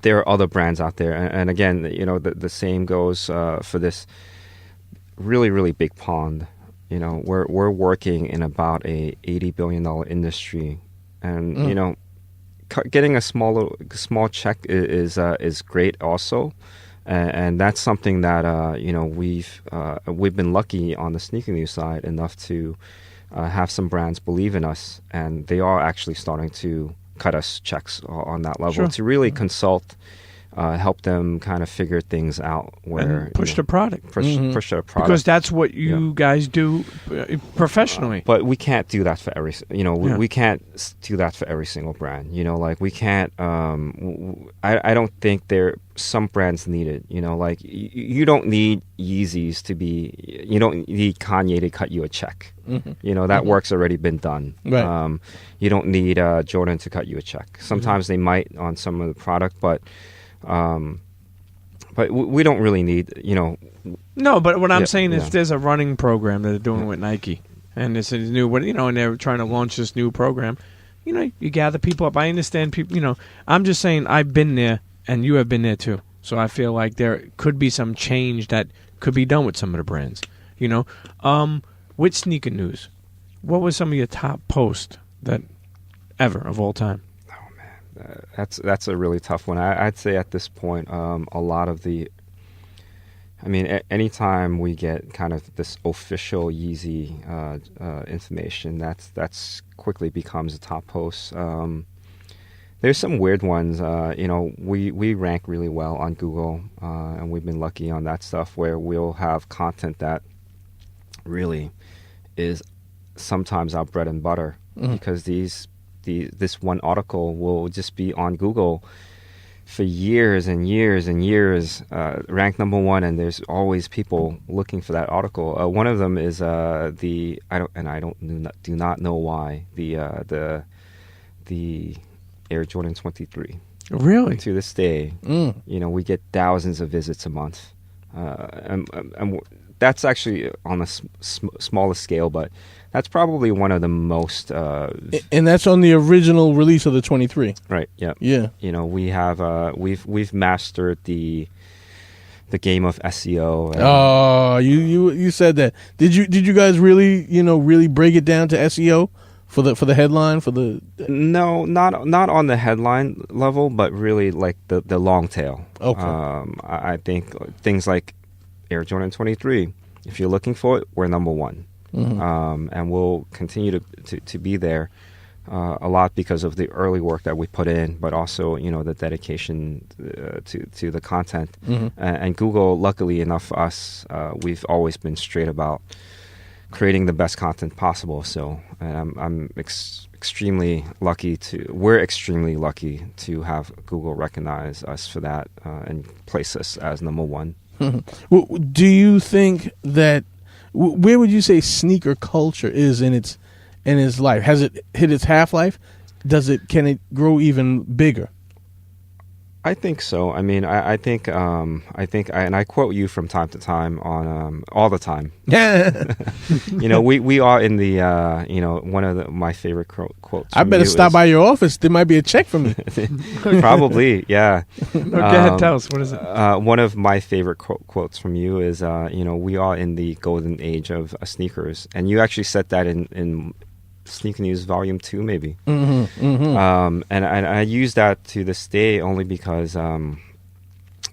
There are other brands out there, and again, you know, the same goes for this really, really big pond. You know, we're working in about a $80 billion industry. And you know, getting a small check is great also, and that's something that you know we've been lucky on the sneaker news side enough to have some brands believe in us, and they are actually starting to cut us checks on that level to really consult. Help them kind of figure things out where and push the product. Push the product. Because that's what you guys do professionally. But we can't do that for every, you know, we can't do that for every single brand. You know, like we can't, I don't think some brands need it. You know, like you don't need Yeezys you don't need Kanye to cut you a check. You know, that work's already been done. Right. You don't need Jordan to cut you a check. Sometimes they might on some of the product, but we don't really need, you know. No, but what I'm saying is there's a running program that they're doing with Nike, and it's a new, you know, and they're trying to launch this new program. You know, you gather people up. I understand people, you know. I'm just saying I've been there, and you have been there too. So I feel like there could be some change that could be done with some of the brands. You know, with sneaker news, what was some of your top posts that ever of all time? That's a really tough one. I'd say at this point, a lot of the, I mean, anytime we get kind of this official Yeezy information, that's quickly becomes a top post. There's some weird ones. You know, we rank really well on Google, and we've been lucky on that stuff where we'll have content that really is sometimes our bread and butter because this one article will just be on Google for years and years and years, ranked number one, and there's always people looking for that article. One of them is I do not know why the Air Jordan 23. Really? To this day, you know, we get thousands of visits a month, and that's actually on a smaller scale, but that's probably one of the most. And that's on the original release of the 23. Right. Yeah. Yeah. You know, we have we've mastered the game of SEO. Oh, you said that. Did you guys really break it down to SEO for the headline for the? No, not on the headline level, but really like the long tail. Okay. I think things like Air Jordan 23. If you're looking for it, we're number one. And we'll continue to be there a lot because of the early work that we put in, but also, you know, the dedication to the content. And Google, luckily enough for us, we've always been straight about creating the best content possible. So, and I'm extremely lucky we're extremely lucky to have Google recognize us for that and place us as number one. Well, do you think that? Where would you say sneaker culture is in its life? Has it hit its half-life? Can it grow even bigger? I think so. I mean, I think, and I quote you from time to time on all the time. You know, we are in the you know, one of my favorite quotes. I better stop by your office. There might be a check for me. Probably, yeah. Go ahead, tell us. What is it? One of my favorite quotes from you is, you know, we are in the golden age of sneakers, and you actually said that in Sneaker News Volume 2, maybe. And I use that to this day only because,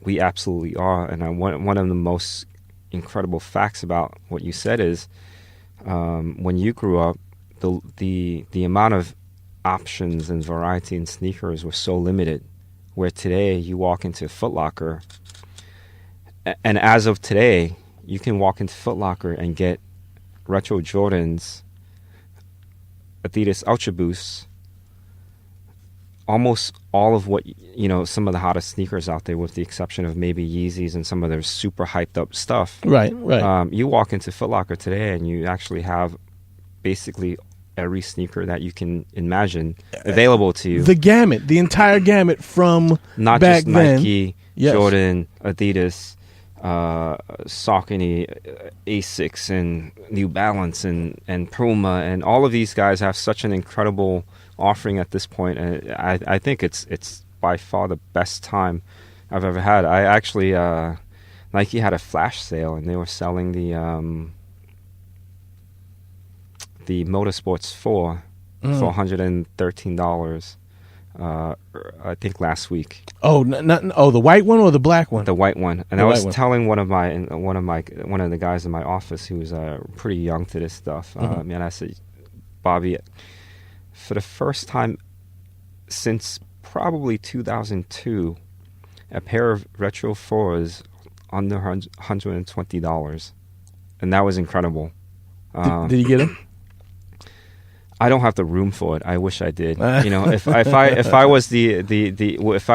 We absolutely are. And one of the most incredible facts about what you said is when you grew up, the amount of options and variety in sneakers was so limited, where today you walk into Foot Locker, and as of today, you can walk into Foot Locker and get retro Jordans, Adidas Ultra Boosts, almost all of what, some of the hottest sneakers out there, with the exception of maybe Yeezys and some of their super hyped up stuff. Right. You walk into Foot Locker today and you actually have basically every sneaker that you can imagine available to you. The gamut, the entire gamut from not back just Nike, then. Jordan, Adidas, Saucony, Asics, and New Balance, and Puma, and all of these guys have such an incredible offering at this point. And I think it's by far the best time I've ever had. I actually Nike had a flash sale, and they were selling the Motorsports 4 for $113. I think last week. Oh, the white one or the black one? The white one. And I was telling one of the guys in my office who's pretty young to this stuff. And I said, Bobby, for the first time since probably 2002, a pair of retro 4s under $120, and that was incredible. Did you get them? I don't have the room for it. I wish I did. If I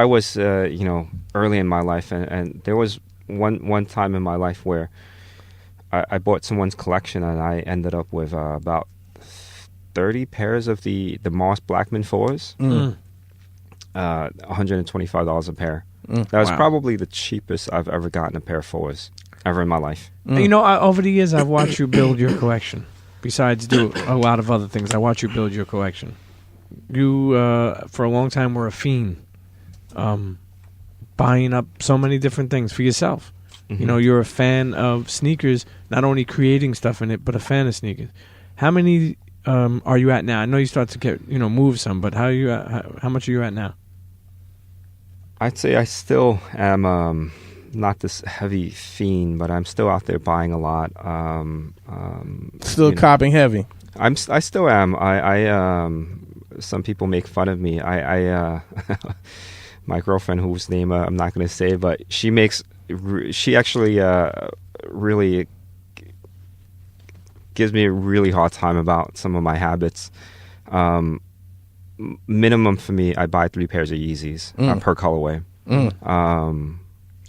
was early in my life, and there was one time in my life where I bought someone's collection, and I ended up with about 30 pairs of the Moss Blackman 4s. $125 a pair. That was probably the cheapest I've ever gotten a pair of 4s ever in my life. Over the years, I've watched you build your collection. Besides do a lot of other things, I watch you build your collection. You, for a long time, were a fiend, buying up so many different things for yourself. Mm-hmm. You're a fan of sneakers, not only creating stuff in it, but a fan of sneakers. How many are you at now? I know you start to get, move some, but how much are you at now? I'd say I still am not this heavy fiend, but I'm still out there buying a lot. Still copping heavy. I still am. I some people make fun of me. I my girlfriend, whose name I'm not going to say, but she actually really gives me a really hard time about some of my habits. Minimum for me, I buy 3 pairs of Yeezys per colorway.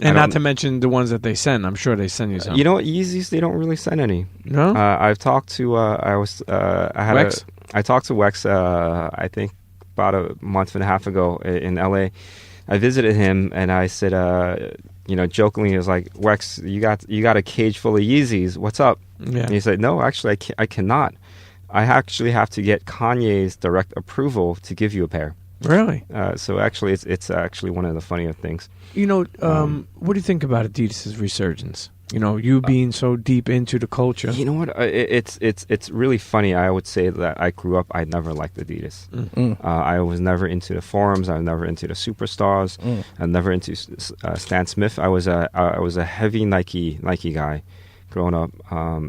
And not to mention the ones that they send. I'm sure they send you some. You know what? Yeezys, they don't really send any. No? I've talked to Wex? I talked to Wex I think about a month and a half ago in LA. I visited him and I said, jokingly, I was like, Wex, you got a cage full of Yeezys. What's up? Yeah. And he said, no, actually I cannot. I actually have to get Kanye's direct approval to give you a pair. Really? So actually, it's actually one of the funnier things. What do you think about Adidas's resurgence? You being so deep into the culture. You know what? It's really funny. I would say that I grew up. I never liked Adidas. I was never into the forums. I was never into the superstars. I'm never into Stan Smith. I was a heavy Nike guy growing up.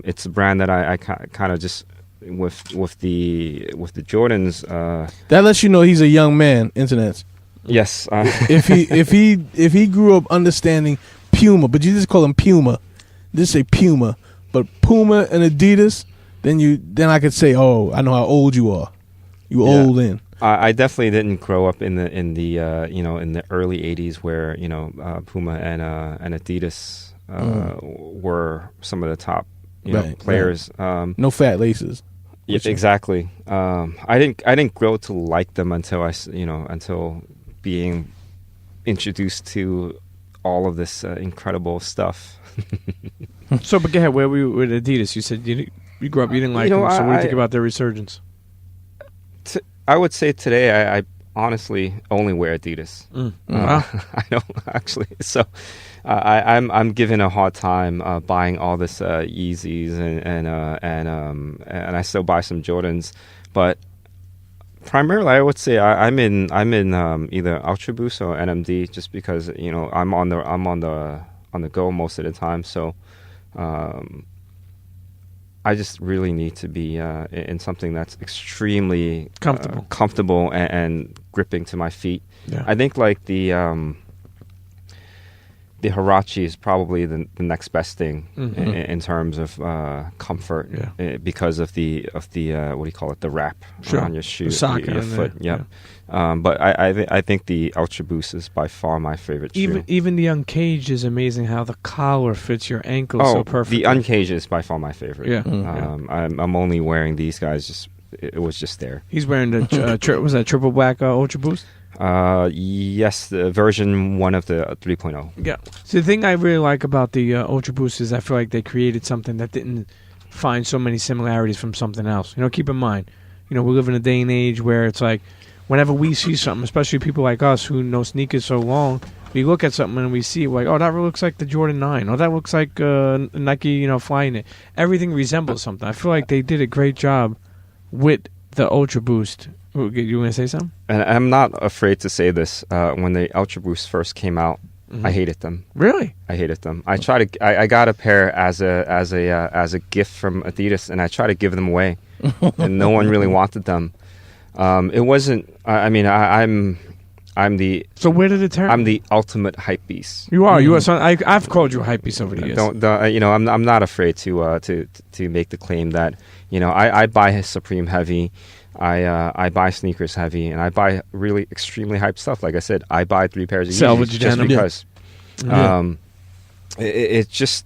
It's a brand that I kind of just. With the Jordans, that lets you know he's a young man. Internet. Yes. if he grew up understanding Puma, but you just call him Puma, just say Puma, but Puma and Adidas, then I could say, oh, I know how old you are. You old in. I definitely didn't grow up in the in the early '80s where Puma and Adidas were some of the top players. Right. No fat laces. Yeah, exactly. I didn't grow to like them until until being introduced to all of this incredible stuff. So, but go ahead. Where were you with Adidas? You said you grew up, you didn't like them. So, what do you think about their resurgence? I would say today I honestly only wear Adidas. Wow. I don't actually. So I'm given a hard time buying all this Yeezys and I still buy some Jordans, but Primarily, I would say I'm in either Ultra Boost or NMD, just because I'm on the go most of the time. So I just really need to be in something that's extremely comfortable and gripping to my feet. Yeah. I think like the Huarache is probably the next best thing in terms of comfort, because of the what do you call it, the wrap on your shoe, your foot. Yeah. But I think the Ultra Boost is by far my favorite shoe. Even the Uncaged is amazing how the collar fits your ankle so perfectly. The Uncaged is by far my favorite. Yeah. I'm only wearing these guys. It was just there. He's wearing the was that triple black Ultra Boost? Yes, the version 1 of the 3.0. Yeah. So the thing I really like about the Ultra Boost is I feel like they created something that didn't find so many similarities from something else. Keep in mind, we live in a day and age where it's like, whenever we see something, especially people like us who know sneakers so long, we look at something and we see like, oh, that looks like the Jordan 9, or that looks like Nike, flying it. Everything resembles something. I feel like they did a great job with the Ultra Boost. You want to say something? And I'm not afraid to say this. When the Ultra Boost first came out, I hated them. Really? I hated them. I got a pair as a gift from Adidas, and I tried to give them away, and no one really wanted them. It wasn't. I'm the. So where did it turn? I'm the ultimate hype beast. You are. You are. I've called you a hype beast over the years. I'm not afraid to make the claim that I buy Supreme heavy. I buy sneakers heavy, and I buy really extremely hyped stuff. Like I said, I buy 3 pairs of Yeezys just because. It's just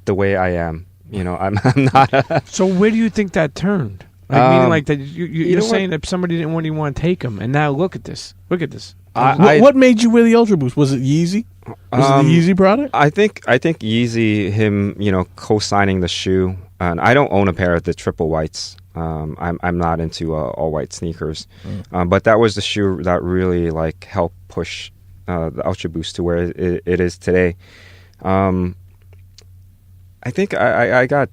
the way I am. I'm not. So where do you think that turned? Meaning like that you're saying that somebody didn't really want to take them, and now look at this. Look at this. What made you wear the Ultra Boost? Was it Yeezy? Was it the Yeezy product? I think Yeezy, him, co-signing the shoe, and I don't own a pair of the triple whites. I'm not into all white sneakers, but that was the shoe that really helped push the Ultra Boost to where it is today. I think I got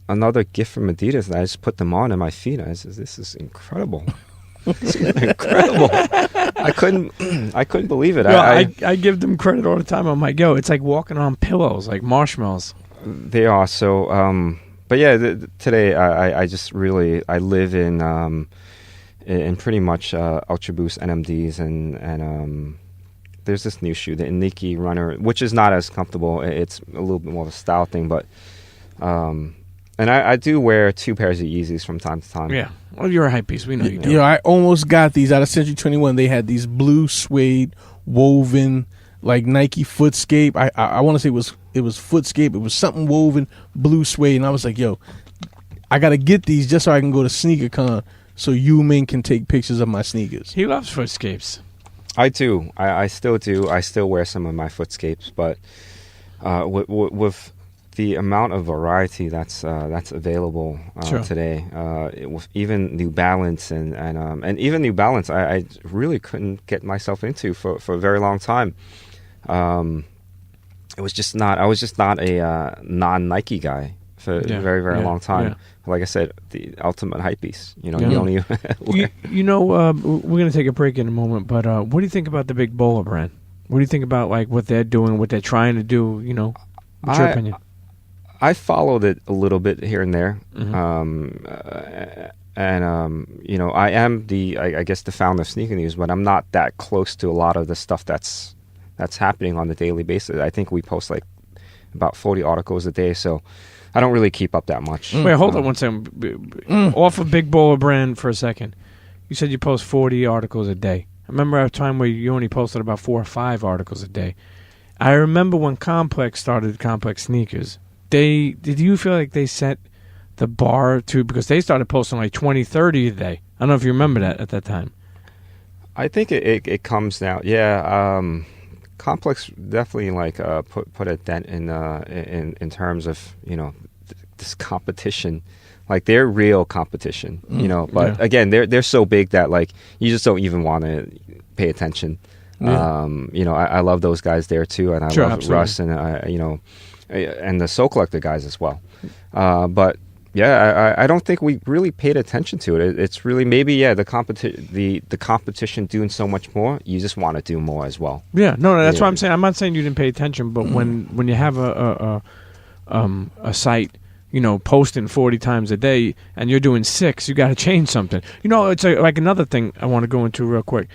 another gift from Adidas, and I just put them on my feet. I said, "This is incredible! This is incredible!" I couldn't believe it. I give them credit all the time. I'm like, yo, it's like walking on pillows, like marshmallows. They are so. But yeah, today I just really live in pretty much Ultra Boost NMDs and there's this new shoe, the Nike Runner, which is not as comfortable. It's a little bit more of a style thing, but and I do wear 2 pairs of Yeezys from time to time. Yeah, well, you're a hype piece. We know you do. I almost got these out of Century 21. They had these blue suede woven like Nike Footscape. I want to say it was Footscape. It was something woven blue suede, and I was like, yo, I gotta get these just so I can go to SneakerCon so Ming can take pictures of my sneakers. He loves Footscapes. I do. I still do. I still wear some of my Footscapes, but with the amount of variety that's available today, with even New Balance and even New Balance, I really couldn't get myself into for a very long time. I was just not a non-Nike guy for a very, very long time. Yeah. Like I said, the ultimate hype piece. You only we're going to take a break in a moment, but what do you think about the Big Bowler brand? What do you think about what they're doing, what they're trying to do? What's your opinion? I followed it a little bit here and there. I am I guess the founder of Sneaker News, but I'm not that close to a lot of the stuff that's happening on a daily basis. I think we post about 40 articles a day, so I don't really keep up that much. Wait, hold on one second. Off of Big Bowler brand for a second. You said you post 40 articles a day. I remember a time where you only posted about 4 or 5 articles a day. I remember when Complex started Complex Sneakers. Did you feel like they set the bar to, because they started posting 20, 30 a day? I don't know if you remember that at that time. I think it comes down. Yeah, Complex definitely put a dent in terms of this competition. They're real competition, but again, they're so big that you just don't even want to pay attention. Yeah. I love those guys there too, and I love absolutely. Russ and and the Soul Collector guys as well. But Yeah, I don't think we really paid attention to it. It's really maybe the competition doing so much more. You just want to do more as well. Yeah, no, that's what I'm saying. I'm not saying you didn't pay attention, but when you have a site, posting 40 times a day, and you're doing 6, you got to change something. It's like another thing I want to go into real quick.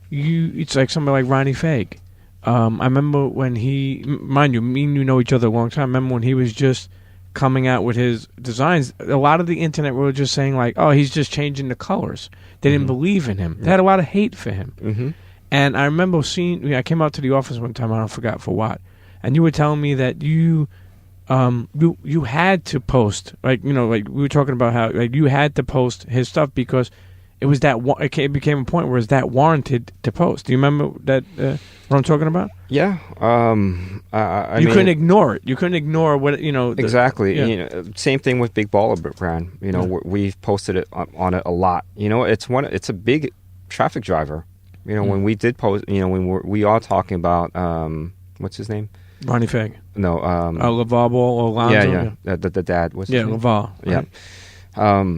It's like somebody like Ronnie Fag. I remember when mind you, me and you know each other a long time. I remember when he was just coming out with his designs. A lot of the internet were just saying like, "Oh, he's just changing the colors." They didn't believe in him. They had a lot of hate for him. Mm-hmm. And I remember I came out to the office one time. I don't forgot for what. And you were telling me that you had to post, like we were talking about how you had to post his stuff because it was it became a point where it's that warranted to post. Do you remember that? What I'm talking about? Yeah. You couldn't ignore it. You couldn't ignore what exactly. Yeah. Same thing with Big Baller brand. We've posted it on it a lot. It's a big traffic driver. When we did post, when we are talking about what's his name? Ronnie Fag. No. LaVar Ball or Alonzo? Yeah. The dad. What's his name? LaVar. Right. Yeah.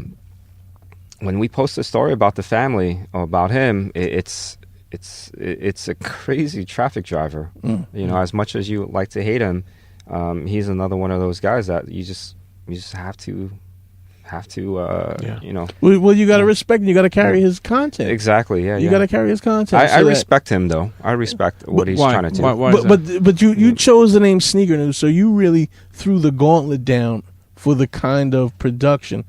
When we post a story about the family or about him, it's a crazy traffic driver. As much as you like to hate him, he's another one of those guys that you just have to. Well, you got to respect him. You got to carry his content. Exactly. Yeah. You got to carry his content. I respect him though. I respect what he's trying to do. But you chose the name Sneaker News, so you really threw the gauntlet down for the kind of production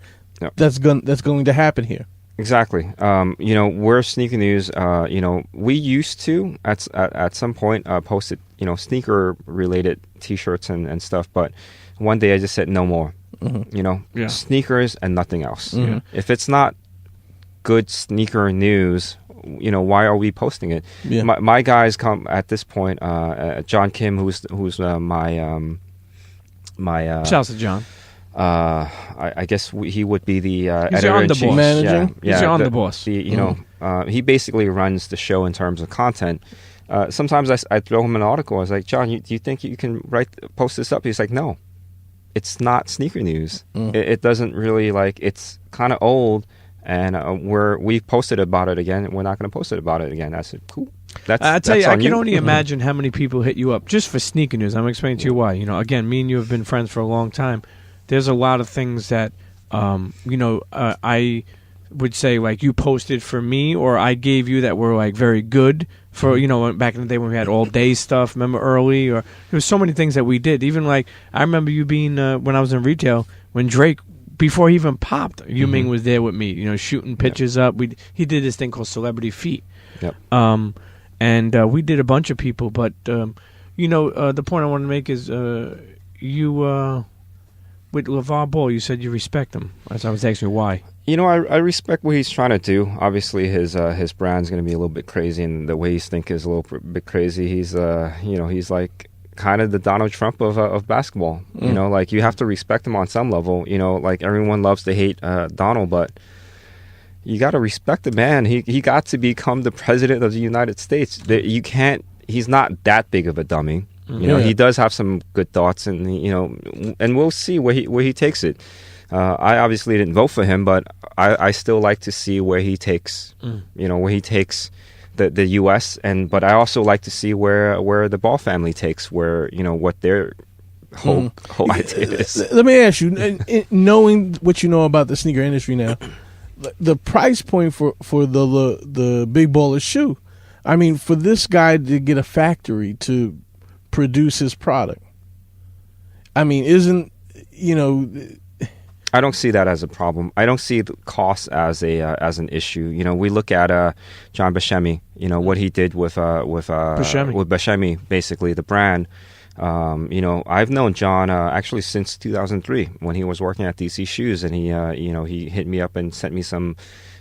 that's going to happen here. Exactly. We're Sneaker News. We used to at some point post sneaker related T-shirts and stuff, but one day I just said no more. Mm-hmm. Sneakers and nothing else. Mm-hmm. If it's not good sneaker news, why are we posting it? Yeah. My guys come at this point. John Kim, who's my shouts to John. I guess he would be the editor-in-chief. Manager. He's on the boss. He basically runs the show in terms of content. Sometimes I throw him an article. I was like, John, do you think you can post this up? He's like, no. It's not sneaker news. It doesn't really it's kind of old, and we've posted about it again. And we're not going to post it about it again. I said, cool. I tell you, I can only imagine how many people hit you up just for sneaker news. I'm explaining to you why. Again, me and you have been friends for a long time. There's a lot of things that I would say you posted for me, or I gave you that were very good. For back in the day when we had all day stuff, remember early, or there was so many things that we did. Even I remember you being when I was in retail when Drake, before he even popped, Ming was there with me, shooting pictures up. He did this thing called Celebrity Feet, and we did a bunch of people. But the point I want to make is you with LaVar Ball, you said you respect him. As I was asking you why. I respect what he's trying to do. Obviously, his brand's going to be a little bit crazy, and the way he's thinking is a little bit crazy. He's he's like kind of the Donald Trump of basketball. You have to respect him on some level. Everyone loves to hate Donald, but you got to respect the man. He got to become the president of the United States. You can't. He's not that big of a dummy. He does have some good thoughts, and and we'll see where he takes it. I obviously didn't vote for him, but I still like to see where he takes, where he takes the U.S. But I also like to see where the Ball family takes, what their whole idea is. Let me ask you, knowing what you know about the sneaker industry now, the price point for the Big Baller shoe, I mean, for this guy to get a factory to produce his product, I mean, I don't see that as a problem. I don't see the cost as an issue. We look at John Buscemi. What he did with Buscemi, basically the brand. I've known John actually since 2003 when he was working at DC Shoes, and he hit me up and sent me some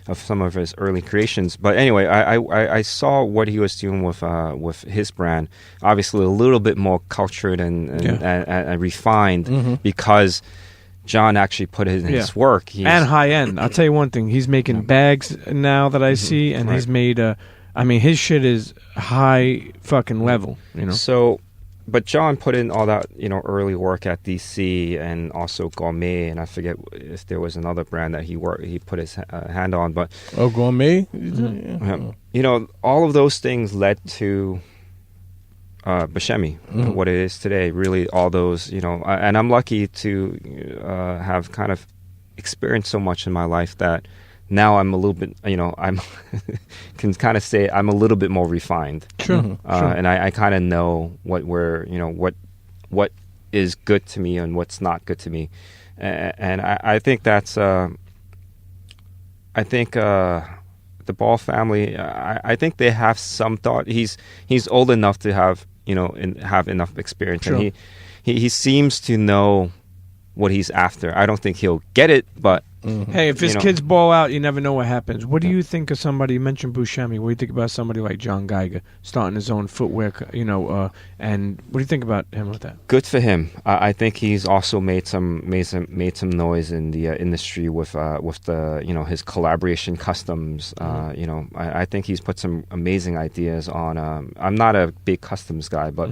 of his early creations. But anyway, I saw what he was doing with his brand. Obviously, a little bit more cultured and refined because John actually put in his work. And high end. I'll tell you one thing. He's making bags now that I see, and he's made his shit is high fucking level. So but John put in all that, early work at DC and also Gourmet, and I forget if there was another brand that he put his hand on, but Gourmet. All of those things led to Buscemi, what it is today. Really, all those, and I'm lucky to have kind of experienced so much in my life that now I'm a little bit, I'm can kind of say I'm a little bit more refined. Sure. And I kind of know what what is good to me and what's not good to me, and I think that's the Ball family. I think they have some thought. He's old enough to have have enough experience, Sure. and he seems to know what he's after. I don't think he'll get it, but Hey, if his kids ball out, you never know what happens. What do you think of somebody? You mentioned Buscemi. What do you think about somebody like John Geiger starting his own footwear? And what do you think about him with that? good for him. I think he's also made some noise in the industry with the his collaboration customs. I think he's put some amazing ideas on. I'm not a big customs guy, but.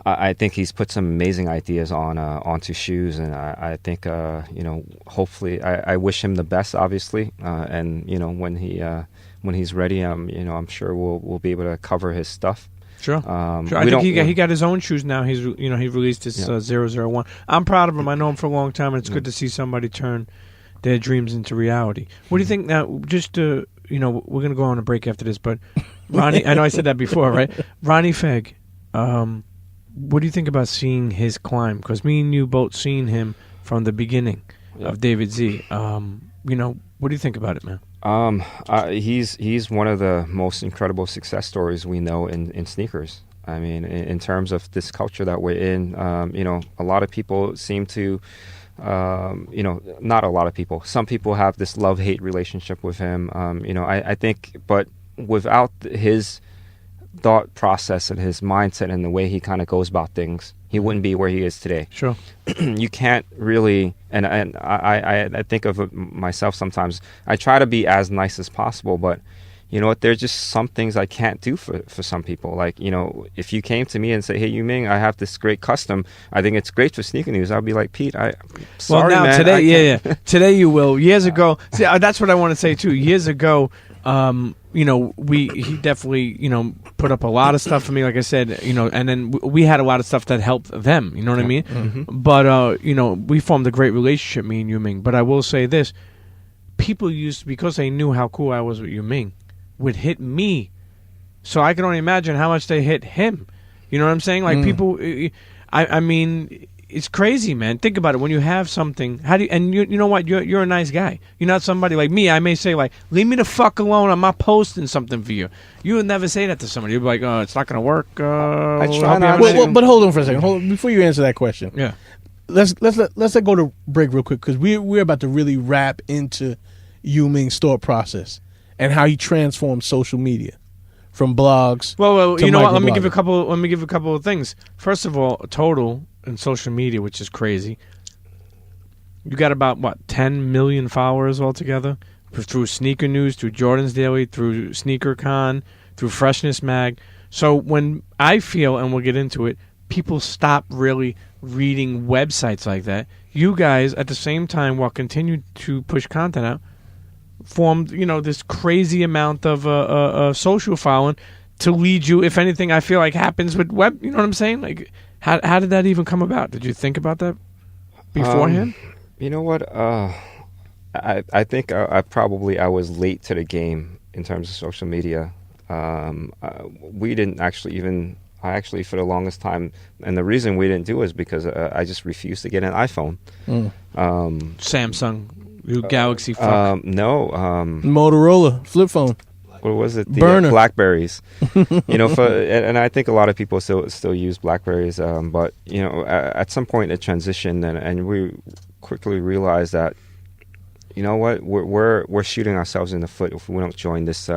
I think he's put some amazing ideas onto shoes, and I think hopefully I wish him the best, obviously, and when he's ready, I'm sure we'll be able to cover his stuff. Sure. I think he got his own shoes now. He released his 001. I'm proud of him. I know him for a long time, and it's good to see somebody turn their dreams into reality. What do you think now? Just we're gonna go on a break after this, but Ronnie, I know I said that before, right? Ronnie Fegg. What do you think about seeing his climb? Because me and you both seen him from the beginning of David Z. What do you think about it, man? He's one of the most incredible success stories we know in sneakers. I mean, in terms of this culture that we're in, a lot of people seem to, not a lot of people. Some people have this love-hate relationship with him. I think, but without his thought process and his mindset and the way he kind of goes about things, he wouldn't be where he is today. Sure. You can't really, and I think of myself sometimes. I try to be as nice as possible, but you know what? There's just some things I can't do for some people. Like, if you came to me and say, "Hey, you Ming, I have this great custom. I think it's great for Sneaker News," I'd be like, "Pete, sorry, man." Today, today you will. Years ago, see, that's what I want to say too. Years ago, he definitely, put up a lot of stuff for me, like I said, and then we had a lot of stuff that helped them, you know what I mean? Mm-hmm. But, we formed a great relationship, me and Yu Ming. But I will say this, people because they knew how cool I was with Yu Ming, would hit me. So I can only imagine how much they hit him. You know what I'm saying? Like people, I mean, it's crazy, man. Think about it. When you have something, how do you? And you know what? You're a nice guy. You're not somebody like me. I may say like, "Leave me the fuck alone. I'm not posting something for you." You would never say that to somebody. You'd be like, "Oh, it's not gonna work." I try not. But hold on for a second. Before you answer that question, yeah, let's go to break real quick because we're about to really wrap into Yu Ming's thought process and how he transformed social media from blogs. Well, to you know what? Let me give microblogging. a couple of things. First of all, total in social media, which is crazy. You got about 10 million followers altogether through Sneaker News, through Jordan's Daily, through Sneaker Con, through Freshness Mag. So when I feel, and we'll get into it, people stop really reading websites like that. You guys, at the same time, while continuing to push content out, formed this crazy amount of social following to lead you. If anything, I feel like happens with web. You know what I'm saying? Like, how did that even come about? Did you think about that beforehand? You know what? I think I was late to the game in terms of social media. We didn't actually even. I actually, for the longest time, and the reason we didn't do it is because I just refused to get an iPhone. Samsung, you Galaxy fuck. No. Motorola flip phone. What was it? The Burner. Blackberries. And I think a lot of people still use Blackberries. But at some point it transitioned, and we quickly realized that, you know what, we're shooting ourselves in the foot if we don't join this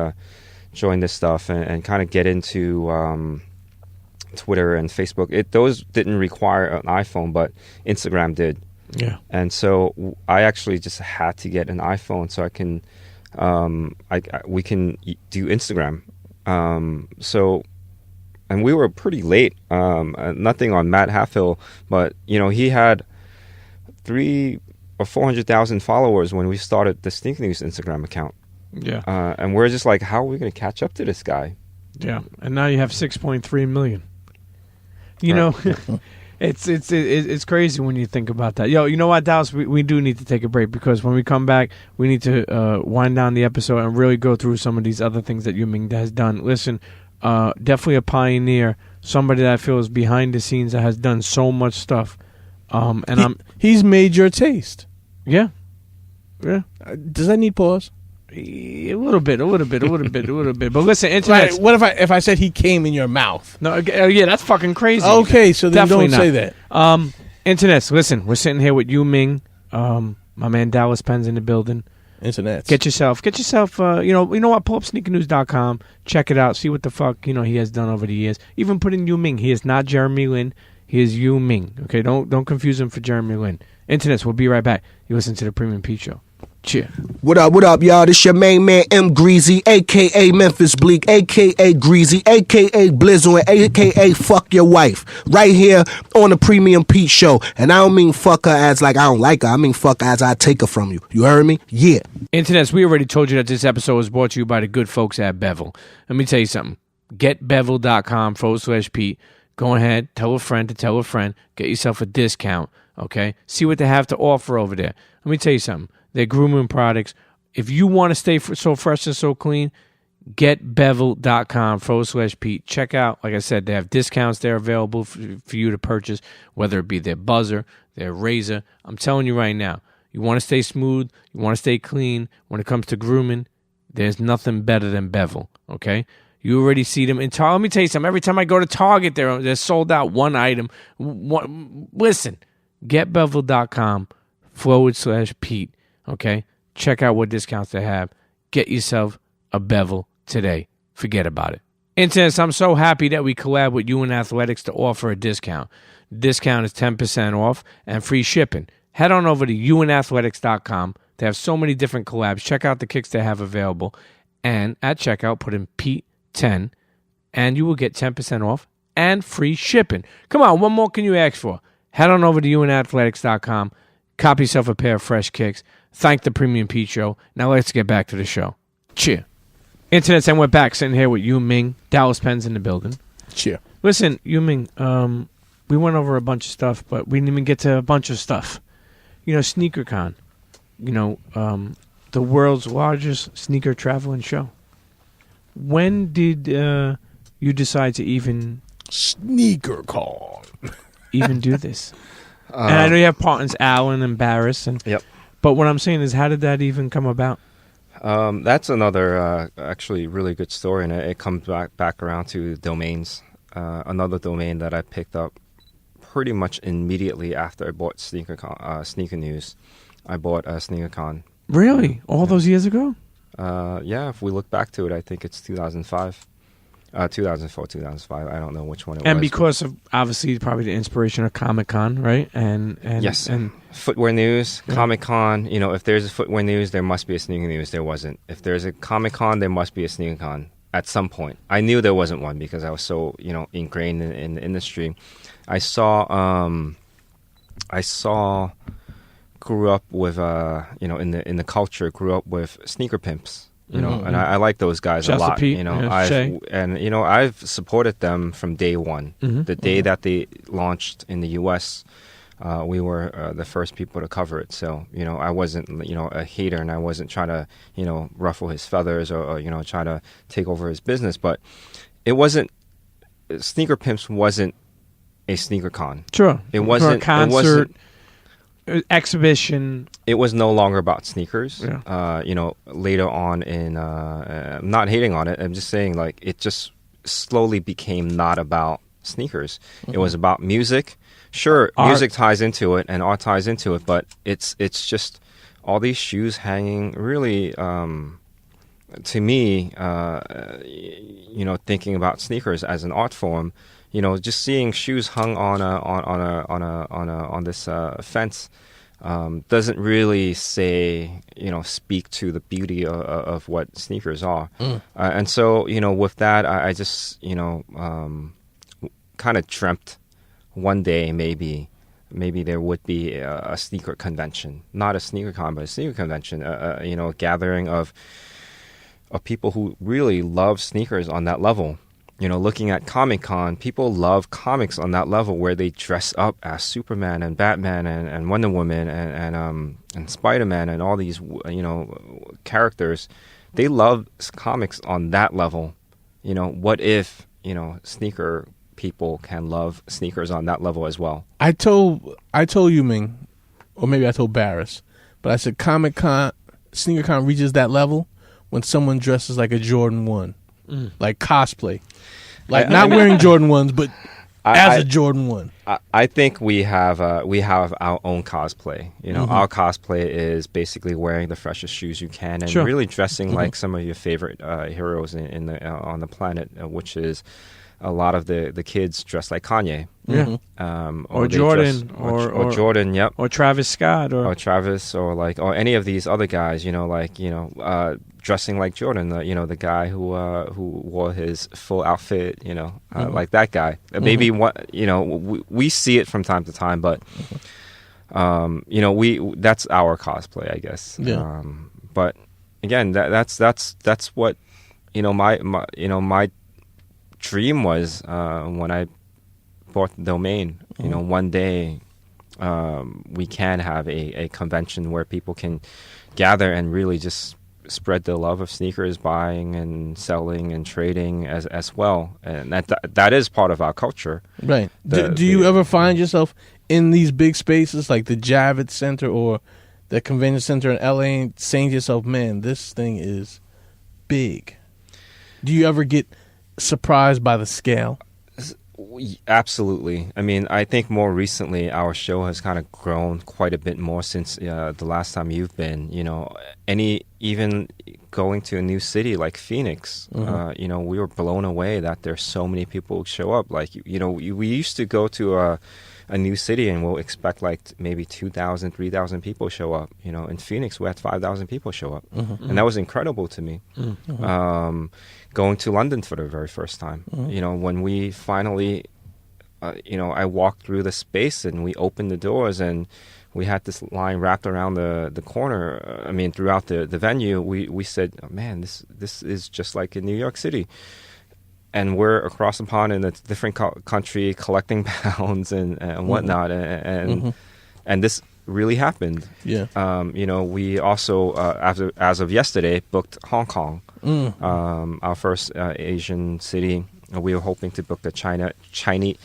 stuff and kind of get into Twitter and Facebook. Those didn't require an iPhone, but Instagram did. Yeah. And so I actually just had to get an iPhone so I can. We can do Instagram. So and we were pretty late. Nothing on Matt Halfhill, but he had 300,000 or 400,000 followers when we started the Sneaker News Instagram account. Yeah. And we're just like, how are we going to catch up to this guy? Yeah. And now you have 6.3 million. You know, it's crazy when you think about that. Yo, you know what, Dallas? We do need to take a break, because when we come back, we need to wind down the episode and really go through some of these other things that Ming has done. Listen, definitely a pioneer, somebody that I feel is behind the scenes that has done so much stuff. He's made your taste. Yeah. Does that need pause? A little bit. But listen, internet. Right, what if I said he came in your mouth? No, yeah, that's fucking crazy. Okay, so then Definitely don't say that. Internets, listen, we're sitting here with Ming. My man Dallas Penn's in the building. Internets. Get yourself. You know what? Pull up sneakernews.com. Check it out. See what the fuck he has done over the years. Even put in Ming. He is not Jeremy Lin. He is Ming. Okay, don't confuse him for Jeremy Lin. Internets. We'll be right back. You listen to the Premium Pete Show. Cheer. What up, y'all? This your main man, M. Greasy, a.k.a. Memphis Bleak, a.k.a. Greasy, a.k.a. Blizzard, a.k.a. Fuck Your Wife, right here on the Premium Pete Show. And I don't mean fuck her as like I don't like her. I mean fuck her as I take her from you. You heard me? Yeah. Internets, we already told you that this episode was brought to you by the good folks at Bevel. Let me tell you something. GetBevel.com/Pete. Go ahead, tell a friend to tell a friend. Get yourself a discount, okay? See what they have to offer over there. Let me tell you something. They're grooming products. If you want to stay so fresh and so clean, getbevel.com/Pete. Check out, like I said, they have discounts there available for you to purchase, whether it be their buzzer, their razor. I'm telling you right now, you want to stay smooth, you want to stay clean. When it comes to grooming, there's nothing better than Bevel, okay? You already see them in Target. Let me tell you something. Every time I go to Target, they're sold out one item. Listen, getbevel.com/Pete. Okay? Check out what discounts they have. Get yourself a Bevel today. Forget about it. Internets, I'm so happy that we collab with UN Athletics to offer a discount. The discount is 10% off and free shipping. Head on over to unathletics.com. They have so many different collabs. Check out the kicks they have available. And at checkout, put in Pete10, and you will get 10% off and free shipping. Come on, what more can you ask for? Head on over to unathletics.com. Copy yourself a pair of fresh kicks. Thank the Premium Pete Show. Now let's get back to the show. Cheer. Internets, and we're back sitting here with Ming. Dallas Penn's in the building. Cheer. Listen, Ming, we went over a bunch of stuff, but we didn't even get to a bunch of stuff. SneakerCon. The world's largest sneaker traveling show. When did you decide to even SneakerCon even do this? And I know you have partners, Alan and Barris, Yep. But what I'm saying is, how did that even come about? That's another actually really good story, and it comes back around to domains. Another domain that I picked up pretty much immediately after I bought Sneaker News. I bought SneakerCon. Really? All those years ago? Yeah, if we look back to it, I think it's 2005. 2004, 2005. I don't know which one it was. And because of, obviously, probably the inspiration of Comic-Con, right? And yes. And Footwear News, yeah. Comic-Con. If there's a Footwear News, there must be a Sneaker News. There wasn't. If there's a Comic-Con, there must be a SneakerCon at some point. I knew there wasn't one because I was so, ingrained in the industry. I grew up with, in the culture, grew up with sneaker pimps. And I like those guys a lot. Pete, I've supported them from day one. Mm-hmm. The day that they launched in the U.S., we were the first people to cover it. So I wasn't a hater, and I wasn't trying to ruffle his feathers or try to take over his business. But it wasn't. Sneaker Pimps wasn't a sneaker con. Sure, it wasn't a concert. It wasn't, exhibition. It was no longer about sneakers. Yeah. Later on I'm not hating on it. I'm just saying, like, it just slowly became not about sneakers. Mm-hmm. It was about music. Sure, art. Music ties into it and art ties into it, but it's just all these shoes hanging really, to me, thinking about sneakers as an art form, just seeing shoes hung on this fence doesn't really speak to the beauty of what sneakers are. And so with that, I just kind of dreamt one day maybe there would be a sneaker convention, not a sneaker con, but a sneaker convention. A gathering of people who really love sneakers on that level. Looking at Comic-Con, people love comics on that level where they dress up as Superman and Batman and Wonder Woman and Spider-Man and all these, characters. They love comics on that level. What if, sneaker people can love sneakers on that level as well? I told you, Ming, or maybe I told Barris, but I said Comic-Con, SneakerCon reaches that level when someone dresses like a Jordan 1, like cosplay. Like not wearing Jordan 1s, but as a Jordan 1. I think we have our own cosplay. Our cosplay is basically wearing the freshest shoes you can and really dressing like some of your favorite heroes on the planet, which is a lot of the kids dress like Kanye. Yeah. Or Jordan. Or Jordan, yep. Or Travis Scott. Or Travis, or any of these other guys, dressing like Jordan, the guy who wore his full outfit, like that guy. Maybe we see it from time to time, but that's our cosplay, I guess. Yeah. But again, that's what my dream was when I bought the domain. One day we can have a convention where people can gather and really just spread the love of sneakers, buying and selling and trading as well, and that is part of our culture. Right. Do you ever find yourself in these big spaces like the Javits Center or the convention center in LA saying to yourself, man, this thing is big? Do you ever get surprised by the scale? Absolutely. I mean, I think more recently our show has kind of grown quite a bit more since the last time you've been. Even going to a new city like Phoenix, we were blown away that there's so many people who show up. Like, we used to go to a new city and we'll expect like maybe 2,000, 3,000 people show up. In Phoenix we had 5,000 people show up, and that was incredible to me. Going to London for the very first time, when we finally, I walked through the space and we opened the doors and we had this line wrapped around the corner. Throughout the venue, we said, oh, man, this is just like in New York City. And we're across the pond in a different country collecting pounds and whatnot. And this really happened. Yeah. We also, as of yesterday, booked Hong Kong, our first Asian city. We were hoping to book the China-based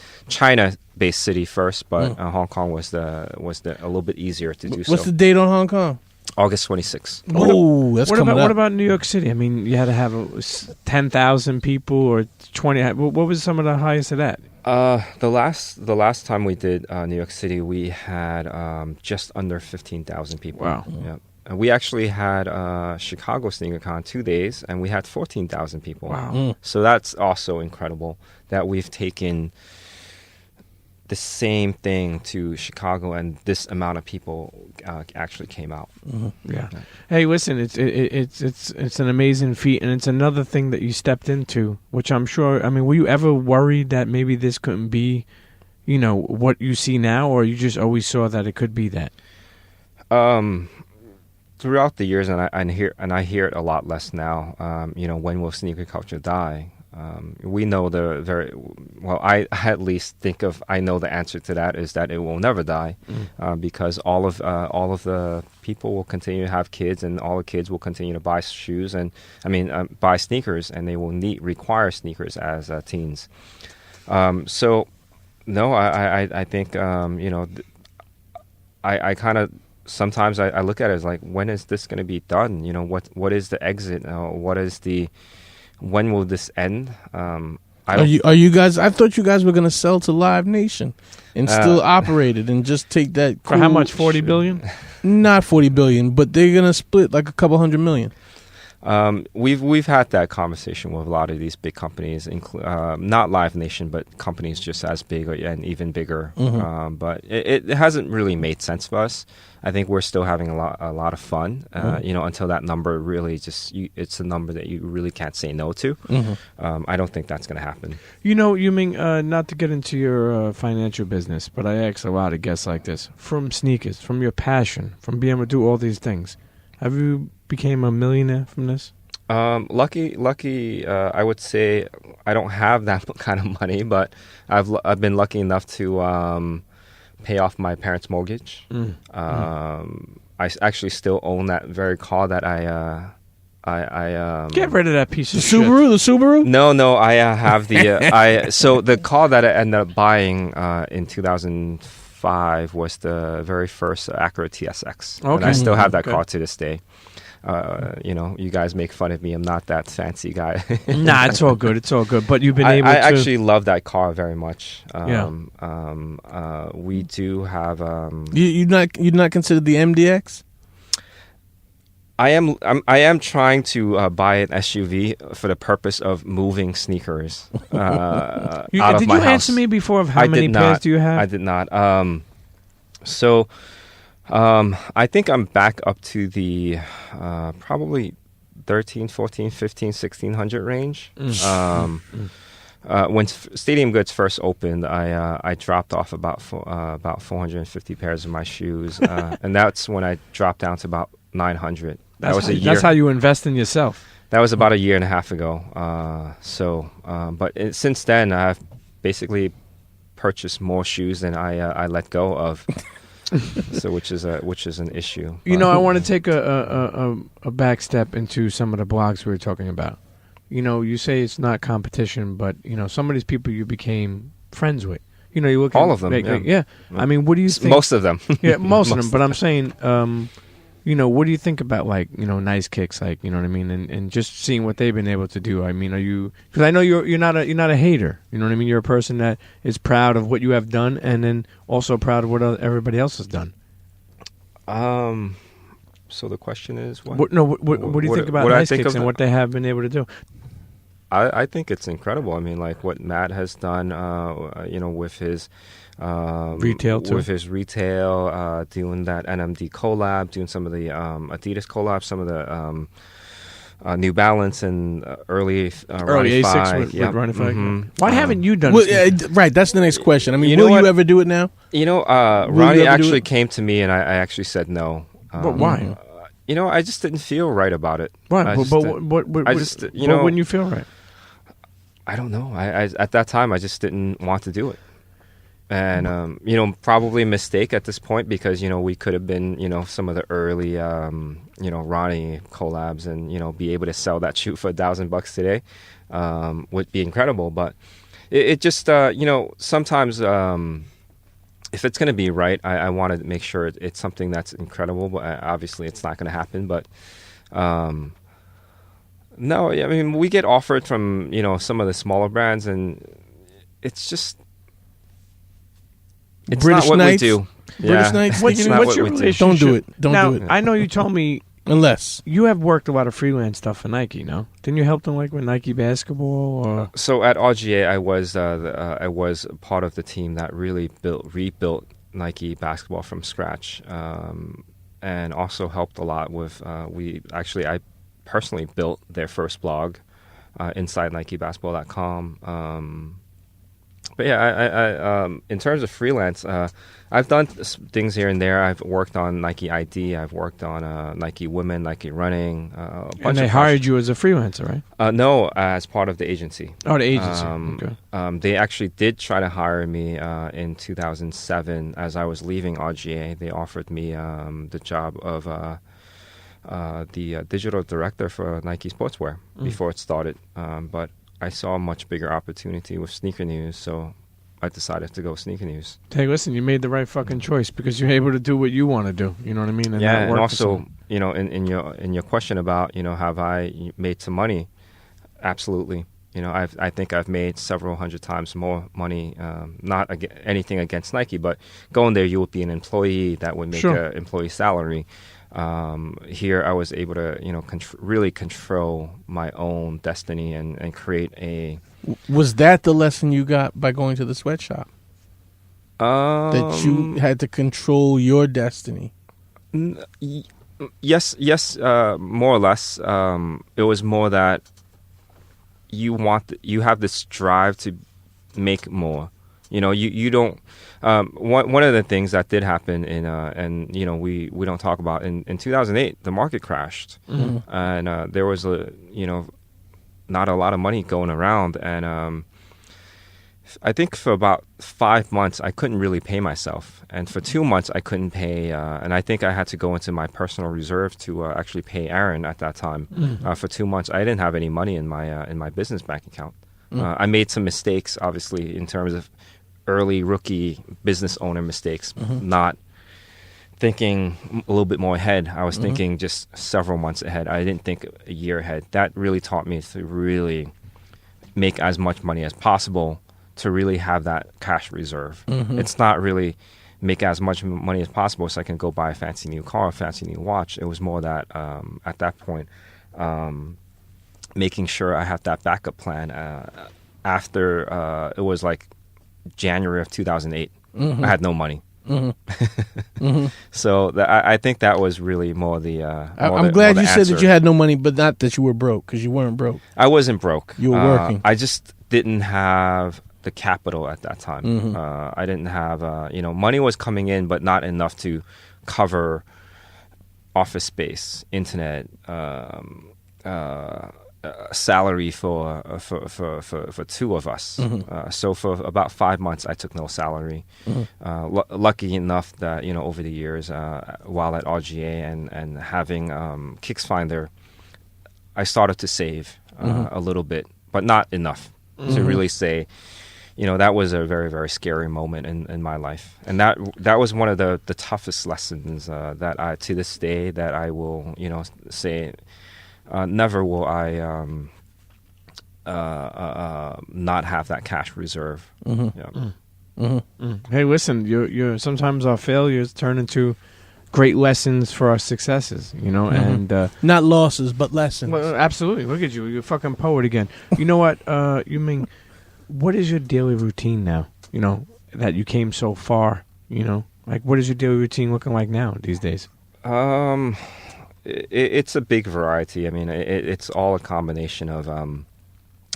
city first, but Hong Kong was a little bit easier to do. What's the date on Hong Kong? August 26th. Oh, that's coming up. What about New York City? I mean, you had to have 10,000 people or 20. What was some of the highest of that? The last time we did New York City, we had just under 15,000 people. Wow. Yeah. And we actually had Chicago SneakerCon 2 days, and we had 14,000 people. Wow. So that's also incredible that we've taken the same thing to Chicago, and this amount of people actually came out. Yeah. Hey, listen, it's an amazing feat, and it's another thing that you stepped into, which I'm sure. I mean, were you ever worried that maybe this couldn't be, what you see now, or you just always saw that it could be that? Throughout the years, and I hear it a lot less now. When will sneaker culture die? We know I at least I know the answer to that is that it will never die, because all of the people will continue to have kids, and all the kids will continue to buy shoes and buy sneakers, and they will require sneakers as teens. So no, I think I kind of. Sometimes I look at it as like, when is this going to be done? What is the exit? When will this end? Are you guys? I thought you guys were going to sell to Live Nation and still operate it and just take that. For how much? $40 billion? Not $40 billion, but they're going to split like a couple $100 million. We've had that conversation with a lot of these big companies, not Live Nation, but companies just as big and even bigger. But it hasn't really made sense for us. I think we're still having a lot of fun, until that number really it's a number that you really can't say no to. I don't think that's going to happen. Ming, not to get into your financial business, but I ask a lot of guests like this. From sneakers, from your passion, from being able to do all these things, have you became a millionaire from this? Lucky. I would say I don't have that kind of money, but I've been lucky enough to pay off my parents' mortgage. I actually still own that very car that I get rid of that piece of The Subaru? No, I have the so the car that I ended up buying in 2005 was the very first Acura TSX. Okay. And I still have that car to this day. You guys make fun of me. I'm not that fancy guy. Nah, it's all good. It's all good. But you've been able I to... actually love that car very much. Yeah. We do have... You'd not consider the MDX? I am trying to buy an SUV for the purpose of moving sneakers out of my house. Did you answer me before of how many pairs do you have? I did not. I think I'm back up to the probably 13, 14, 15, 1600 range. When Stadium Goods first opened, I dropped off about 450 pairs of my shoes, and that's when I dropped down to about 900. That's how you invest in yourself. That was about a year and a half ago. But since then, I've basically purchased more shoes than I let go of. So which is an issue. I want to take a back step into some of the blogs we were talking about. You say it's not competition, but some of these people you became friends with. You look all at, of them. yeah. I mean, what do you think? Most of them. Yeah, most of them. But I'm saying, what do you think about Nice Kicks, what I mean, and just seeing what they've been able to do? I mean, are you? Because I know you're not a hater. You know what I mean? You're a person that is proud of what you have done, and then also proud of what everybody else has done. So the question is, what? What do you think about Nice Kicks and what they have been able to do? I think it's incredible. I mean, like what Matt has done, with his retail too. With his retail, doing that NMD collab, doing some of the Adidas collab, some of the New Balance and early A6 with Running Five. Why haven't you done it? Right, that's the next question. I mean, will you ever do it now? Ronnie actually came to me, and I actually said no. But why? I just didn't feel right about it. What? What wouldn't you feel right? I don't know. I at that time I just didn't want to do it, and probably a mistake at this point because we could have been some of the early Ronnie collabs and be able to sell that shoe for $1,000 today would be incredible. But it just sometimes if it's going to be right, I want to make sure it's something that's incredible. But obviously it's not going to happen. But no, I mean, we get offered from, some of the smaller brands, and it's just, it's British not what Knights? we do. British Knights? What's your relationship? Don't do it. Don't now, do it. I know you told me Unless you have worked a lot of freelance stuff for Nike, no? Didn't you help them with Nike basketball? Or? So at RGA, I was part of the team that really rebuilt Nike basketball from scratch, and also helped a lot with. I personally built their first blog, inside NikeBasketball.com. But yeah, I in terms of freelance, I've done things here and there. I've worked on Nike ID. I've worked on Nike Women, Nike Running. And they hired you as a freelancer, right? No, as part of the agency. Oh, the agency. Okay. They actually did try to hire me in 2007 as I was leaving RGA. They offered me the job of the digital director for Nike Sportswear before it started. But I saw a much bigger opportunity with Sneaker News, so I decided to go Sneaker News. Hey, listen, you made the right fucking choice because you're able to do what you want to do. You know what I mean? And also, in your question about, have I made some money? Absolutely. I think I've made several hundred times more money. Not anything against Nike, but going there, you would be an employee that would make an employee salary. Here, I was able to, really control my own destiny and create a. Was that the lesson you got by going to the sweatshop? That you had to control your destiny? Yes, more or less. It was more that you have this drive to make more. You don't. One of the things that did happen and we don't talk about in 2008, the market crashed, and there was not a lot of money going around, and I think for about 5 months I couldn't really pay myself, and for 2 months I couldn't pay, and I think I had to go into my personal reserve to actually pay Aaron at that time. For 2 months I didn't have any money in my business bank account. I made some mistakes, obviously, in terms of early rookie business owner mistakes, not thinking a little bit more ahead. I was thinking just several months ahead. I didn't think a year ahead. That really taught me to really make as much money as possible to really have that cash reserve. It's not really make as much money as possible so I can go buy a fancy new car, a fancy new watch. It was more that at that point, making sure I have that backup plan. After it was like January of 2008, I had no money. So I think that was really more the. I'm glad you said that you had no money, but not that you were broke, because you weren't broke. I wasn't broke. You were working. I just didn't have the capital at that time. I didn't have, money was coming in, but not enough to cover office space, internet, salary for two of us. So for about 5 months, I took no salary. Lucky enough that over the years, while at RGA and having KicksFinder, I started to save a little bit, but not enough to really say. That was a very, very scary moment in my life, and that was one of the toughest lessons that I, to this day, that I will say. Never will I not have that cash reserve. Hey, listen, you're sometimes our failures turn into great lessons for our successes, and not losses, but lessons. Well, absolutely. Look at you, you're a fucking poet again. You know what, Ming? What is your daily routine now? That you came so far. Like, what is your daily routine looking like now these days? It's a big variety. I mean, it's all a combination of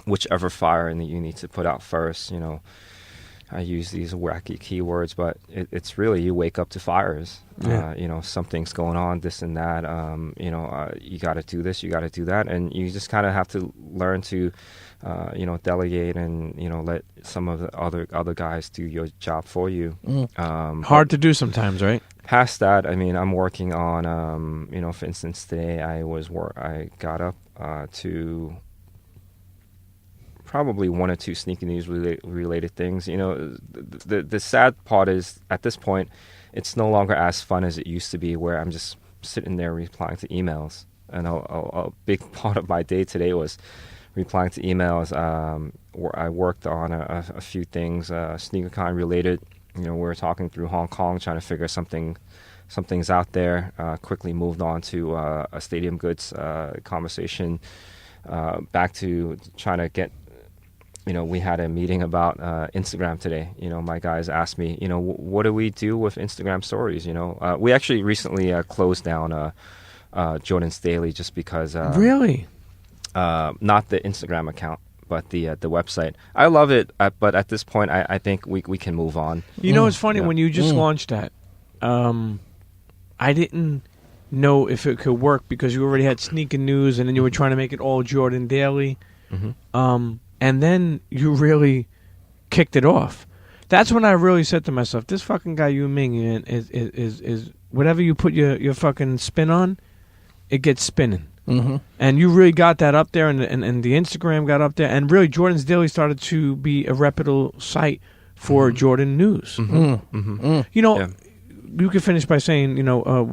whichever fire you need to put out first. I use these wacky keywords, but it's really you wake up to fires. Yeah. Something's going on, this and that. You got to do this, you got to do that, and you just kind of have to learn to, delegate and let some of the other guys do your job for you. Hard to do sometimes, right? Past that, I mean, I'm working on, for instance, today I got up to probably one or two sneaker news related things. The sad part is at this point, it's no longer as fun as it used to be, where I'm just sitting there replying to emails. And a big part of my day today was replying to emails. Where I worked on a few things, SneakerCon related. We were talking through Hong Kong, trying to figure something's out there. Quickly moved on to a Stadium Goods conversation. Back to trying to get. We had a meeting about Instagram today. My guys asked me, what do we do with Instagram stories? We actually recently closed down Jordan's Daily just because. Really? Not the Instagram account, but the website. I love it, but at this point, I think we can move on. It's funny, when you just launched that, I didn't know if it could work because you already had Sneaker News, and then you were trying to make it all Jordan Daily. And then you really kicked it off. That's when I really said to myself, this fucking guy Yu Ming is whatever you put your fucking spin on, it gets spinning. And you really got that up there, and the Instagram got up there, and really Jordan's Daily started to be a reputable site for Jordan News. You could finish by saying,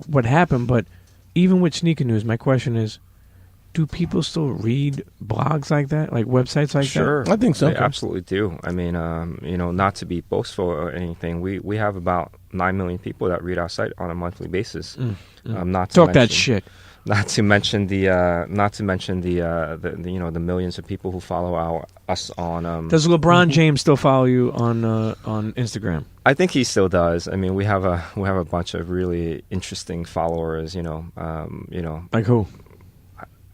what happened, but even with Sneaker News, my question is, do people still read blogs like that, like websites like that? Sure, I think so. They absolutely do. I mean, not to be boastful or anything, we have about 9 million people that read our site on a monthly basis. Not to Talk that mention- shit. Not to mention the the millions of people who follow us on. Does LeBron James still follow you on Instagram? I think he still does. I mean, we have a bunch of really interesting followers. Like who?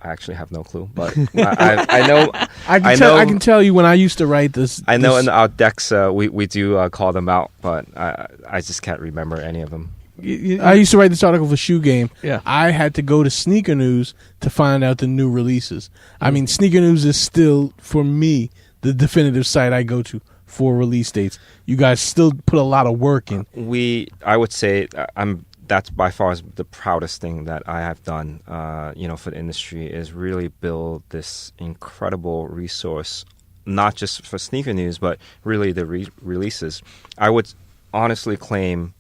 I actually have no clue, but I know. I can tell you when I used to write this. I know in our decks we do call them out, but I just can't remember any of them. I used to write this article for Shoe Game. Yeah. I had to go to Sneaker News to find out the new releases. I mean, Sneaker News is still, for me, the definitive site I go to for release dates. You guys still put a lot of work in. I would say that's by far the proudest thing that I have done, for the industry, is really build this incredible resource, not just for sneaker news, but really the releases. I would honestly claim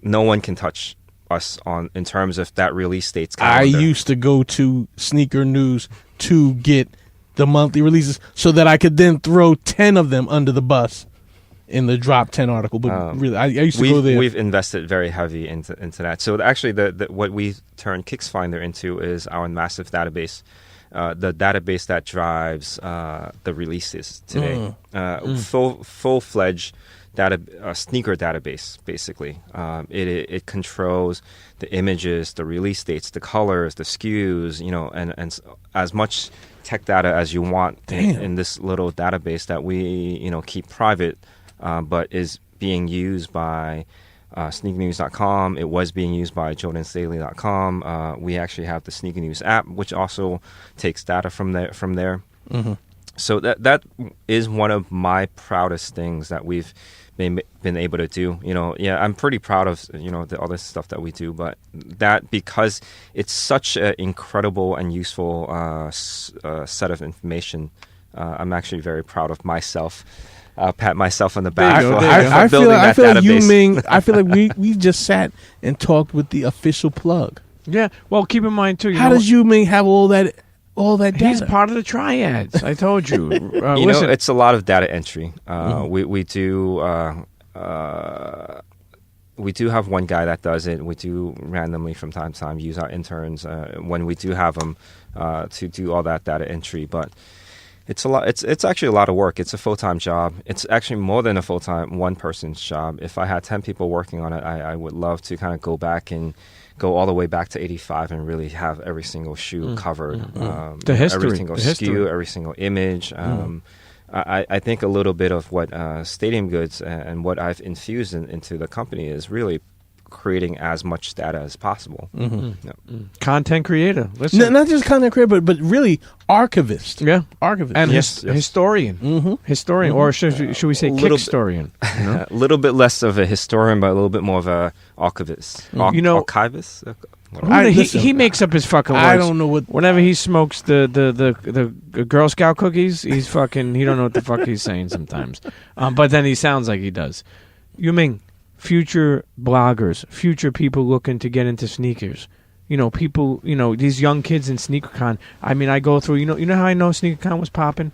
no one can touch us in terms of that release dates calendar. I used to go to Sneaker News to get the monthly releases so that I could then throw 10 of them under the bus in the drop 10 article. But really, I used to go there. We've invested very heavy into that. So actually, what we turned KicksFinder into is our massive database, the database that drives the releases today. Full-fledged sneaker database, basically. It controls the images, the release dates, the colors, the SKUs, and as much tech data as you want in this little database that we keep private, but is being used by sneakernews.com. It was being used by jordansdaily.com. We actually have the Sneaker News app, which also takes data from there. Mm-hmm. So that is one of my proudest things that we've been able to do. I'm pretty proud of the other stuff that we do, but that, because it's such an incredible and useful set of information, I'm actually very proud of myself. I'll pat myself on the back for building that database. Like you, Ming. I feel like we just sat and talked with the official plug. Yeah. Well, keep in mind too. How does you, Ming, have all that data? He's part of the triads. I told you. Listen, it's a lot of data entry. We do have one guy that does it. We do randomly from time to time use our interns when we do have them to do all that data entry. But it's a lot. It's actually a lot of work. It's a full-time job. It's actually more than a full-time one person's job. If I had 10 people working on it, I would love to kind of go back and go all the way back to 85 and really have every single shoe covered. The history. Every single SKU, every single image. I think a little bit of what Stadium Goods and what I've infused into the company is really creating as much data as possible. Content creator. Listen. Not just content creator, but really archivist. Yeah. Archivist. And Yes. historian. Historian. Or should we say kickstorian? A little bit less of a historian, but a little bit more of a archivist. Archivist? He makes up his fucking words. I don't know what. Whenever he smokes the Girl Scout cookies, he don't know what the fuck he's saying sometimes. But then he sounds like he does. Ming, future bloggers, future people looking to get into sneakers. People, these young kids in SneakerCon. I mean, I go through, you know how I know SneakerCon was popping?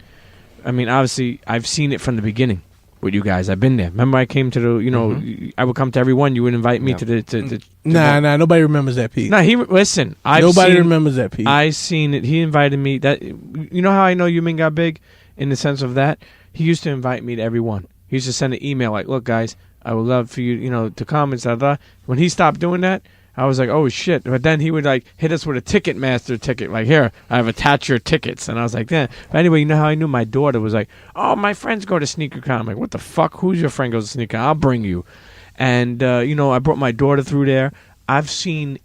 I mean, obviously, I've seen it from the beginning with you guys. I've been there. Remember I came to the, I would come to every one. You would invite me to the Nah, nobody remembers that piece. No, listen. Nobody remembers that piece. I seen it. He invited me. That you know how I know Ming got big, in the sense of that he used to invite me to every one. He used to send an email like, "Look, guys, I would love for you, to come and stuff." When he stopped doing that, I was like, "Oh shit!" But then he would hit us with a Ticketmaster ticket, like, "Here, I have attached your tickets," and I was like, "Yeah." But anyway, you know how I knew my daughter was like, "Oh, my friends go to SneakerCon." I'm like, "What the fuck? Who's your friend goes to SneakerCon? I'll bring you." And I brought my daughter through there. I've seen,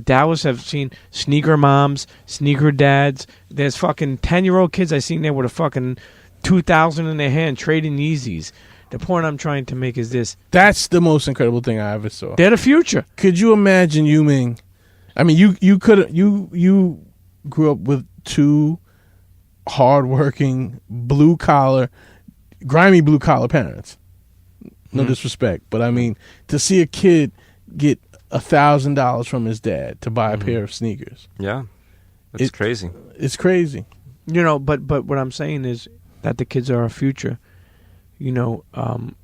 Dallas. I've seen sneaker moms, sneaker dads. There's fucking 10-year-old kids I seen there with a fucking 2,000 in their hand trading Yeezys. The point I'm trying to make is this. That's the most incredible thing I ever saw. They're the future. Could you imagine Ming? I mean, you grew up with two hardworking, grimy blue collar parents. No disrespect, but I mean, to see a kid get $1,000 from his dad to buy a pair of sneakers. Yeah. It's crazy. It's crazy. You know, but what I'm saying is that the kids are our future. You know,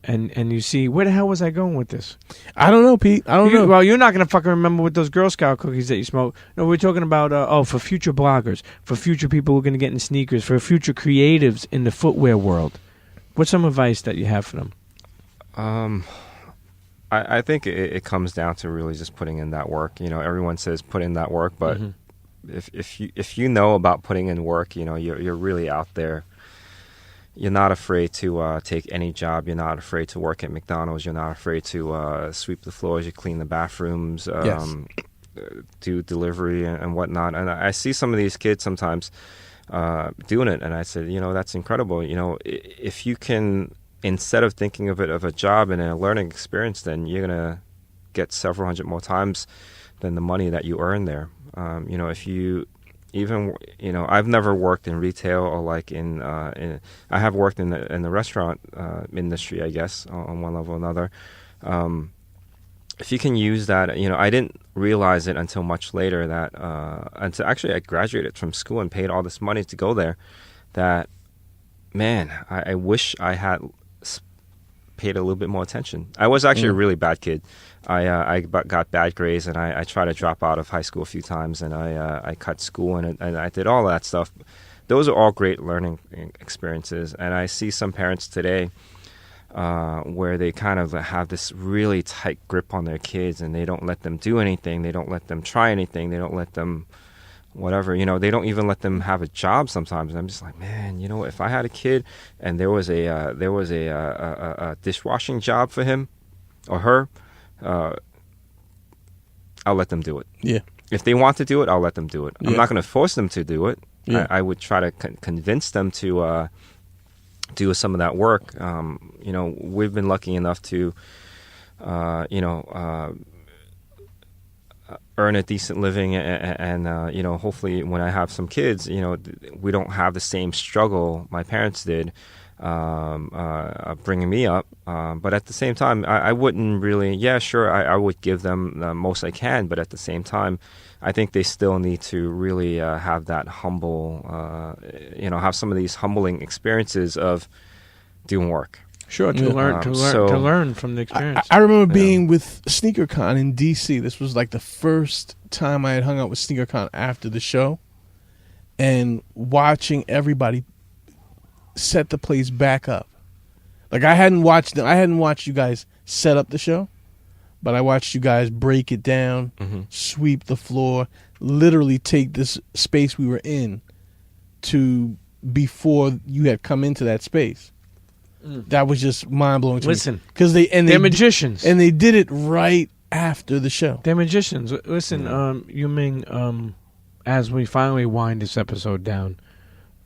and you see, where the hell was I going with this? I don't know, Pete. I don't know. Well, you're not going to fucking remember with those Girl Scout cookies that you smoke. No, we're talking about, for future bloggers, for future people who are going to get in sneakers, for future creatives in the footwear world. What's some advice that you have for them? I think it comes down to really just putting in that work. You know, everyone says put in that work, but if you know about putting in work, you know, you're really out there. You're not afraid to take any job. You're not afraid to work at McDonald's. You're not afraid to sweep the floors. You clean the bathrooms, do delivery and whatnot. And I see some of these kids sometimes doing it, and I said, you know, that's incredible. You know, if you can, instead of thinking of it of a job and a learning experience, then you're gonna get several hundred more times than the money that you earn there. You know, if you even, you know, I've never worked in retail or like I have worked in the restaurant industry, I guess, on one level or another. If you can use that, you know, I didn't realize it until much later that, until actually I graduated from school and paid all this money to go there, that, man, I wish I had paid a little bit more attention. I was actually a really bad kid. I got bad grades, and I tried to drop out of high school a few times, and I cut school, and I did all that stuff. Those are all great learning experiences, and I see some parents today where they kind of have this really tight grip on their kids, and they don't let them do anything. They don't let them try anything. They don't let them whatever, you know, they don't even let them have a job sometimes. And I'm just like, man, you know, if I had a kid and there was a dishwashing job for him or her, I'll let them do it. Yeah. If they want to do it, I'll let them do it. I'm not going to force them to do it. Yeah. I would try to convince them to do some of that work. You know, we've been lucky enough to, earn a decent living, and you know, hopefully when I have some kids, you know, we don't have the same struggle my parents did bringing me up. But at the same time, I wouldn't really, I would give them the most I can, but at the same time, I think they still need to really have that humble, have some of these humbling experiences of doing work. Sure, to learn from the experience. I remember being with SneakerCon in D.C. This was like the first time I had hung out with SneakerCon after the show, and watching everybody set the place back up. Like I hadn't watched you guys set up the show, but I watched you guys break it down, sweep the floor, literally take this space we were in to before you had come into that space. That was just mind blowing to me. Listen, because they're magicians, and they did it right after the show. They're magicians. Listen, you Ming, as we finally wind this episode down,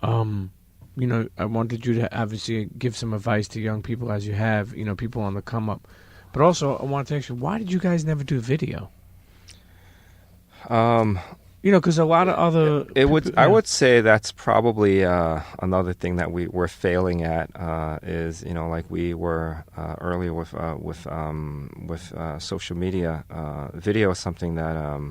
you know, I wanted you to obviously give some advice to young people as you have, you know, people on the come up, but also I wanted to ask you, why did you guys never do video? You know, because a lot of other I would say that's probably another thing that we're failing at is, you know, like we were earlier with social media. Video is something that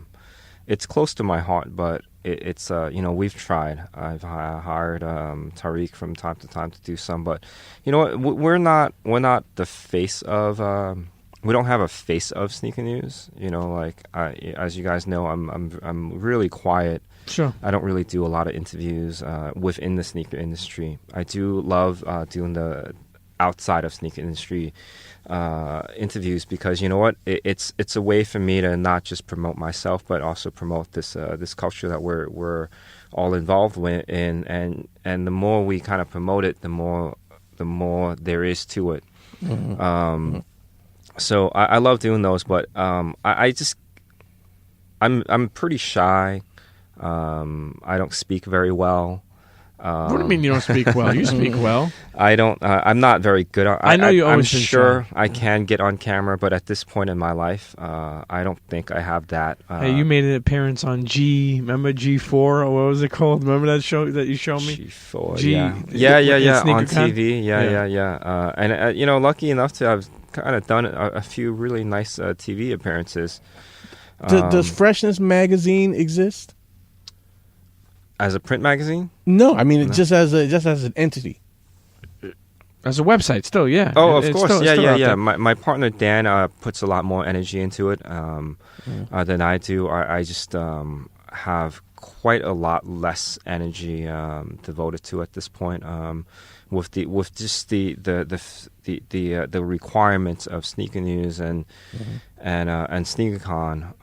it's close to my heart, but it's you know, we've tried. I've hired Tariq from time to time to do some, but you know what? We're not the face of. We don't have a face of sneaker news, you know. Like as you guys know, I'm really quiet. Sure. I don't really do a lot of interviews within the sneaker industry. I do love doing the outside of sneaker industry interviews because you know what, it's a way for me to not just promote myself, but also promote this culture that we're all involved with in, and the more we kind of promote it, the more there is to it. So I love doing those, but I'm pretty shy. I don't speak very well. What do you mean you don't speak well? You speak well. I don't. I'm not very good. I know you always. I'm sure I can get on camera, but at this point in my life, I don't think I have that. Hey, you made an appearance on G. Remember G4 or what was it called? Remember that show that you showed me? G4. Yeah. On TV. Yeah. And you know, lucky enough to have kind of done a few really nice TV appearances. Does Freshness magazine exist? As a print magazine? No, I mean it just as an entity. As a website, still, yeah. Oh, of It's course. still out Yeah. there. My partner Dan puts a lot more energy into it than I do. I just have quite a lot less energy devoted to at this point. With just the requirements of sneaker news and SneakerCon,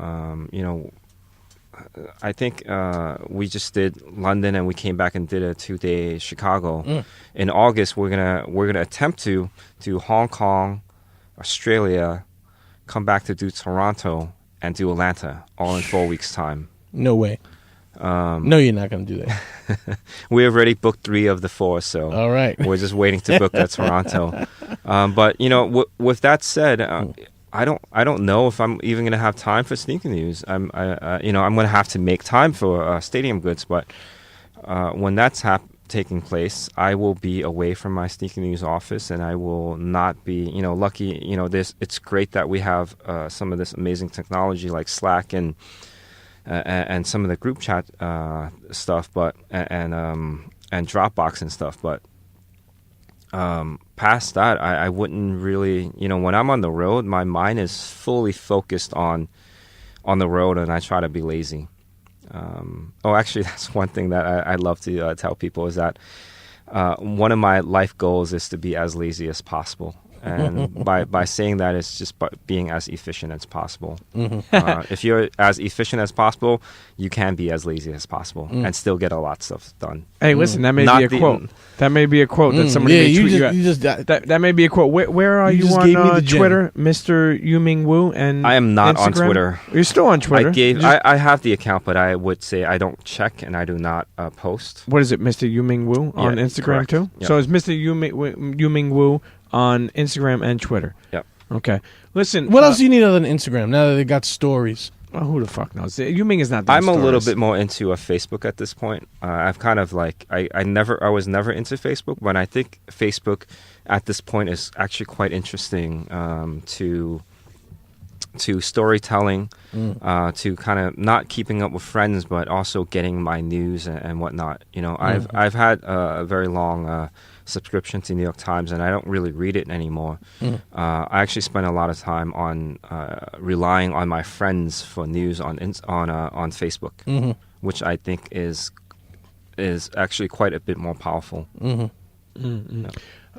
I think we just did London and we came back and did a 2-day Chicago. In August, we're gonna attempt to do Hong Kong, Australia, come back to do Toronto and do Atlanta all in 4 weeks' time. No way. No, you're not going to do that. We already booked 3 of the 4, so All right. we're just waiting to book that Toronto. But with that said, I don't know if I'm even going to have time for sneaker news. I'm going to have to make time for Stadium Goods, but when that's taking place, I will be away from my sneaker news office, and I will not be, lucky. It's great that we have some of this amazing technology like Slack and some of the group chat stuff, but and Dropbox and stuff. But past that, I wouldn't really, when I'm on the road, my mind is fully focused on the road, and I try to be lazy. Actually, that's one thing that I love to tell people is that one of my life goals is to be as lazy as possible. And by saying that, it's just being as efficient as possible. If you're as efficient as possible, you can be as lazy as possible and still get a lot of stuff done. Hey, listen, that may be a quote. That may be a quote that somebody may tweet you at. That may be a quote. Where are you on Twitter, Mr. Yuming Wu? And I am not Instagram? on Twitter. You're still on Twitter. I have the account, but I would say I don't check and I do not post. What is it, Mr. Yuming Wu on Instagram correct. too? Yep. So it's Mr. Yuming Wu on Instagram and Twitter. Yep. Okay. Listen. What else do you need other than Instagram now that they got stories? Oh, who the fuck knows? Yuming is not. I'm a little bit more into Facebook at this point. I've kind of like I was never into Facebook, but I think Facebook at this point is actually quite interesting to storytelling, to kind of not keeping up with friends, but also getting my news and whatnot. I've had a very long subscription to New York Times, and I don't really read it anymore. I actually spend a lot of time on relying on my friends for news on Facebook, which I think is actually quite a bit more powerful.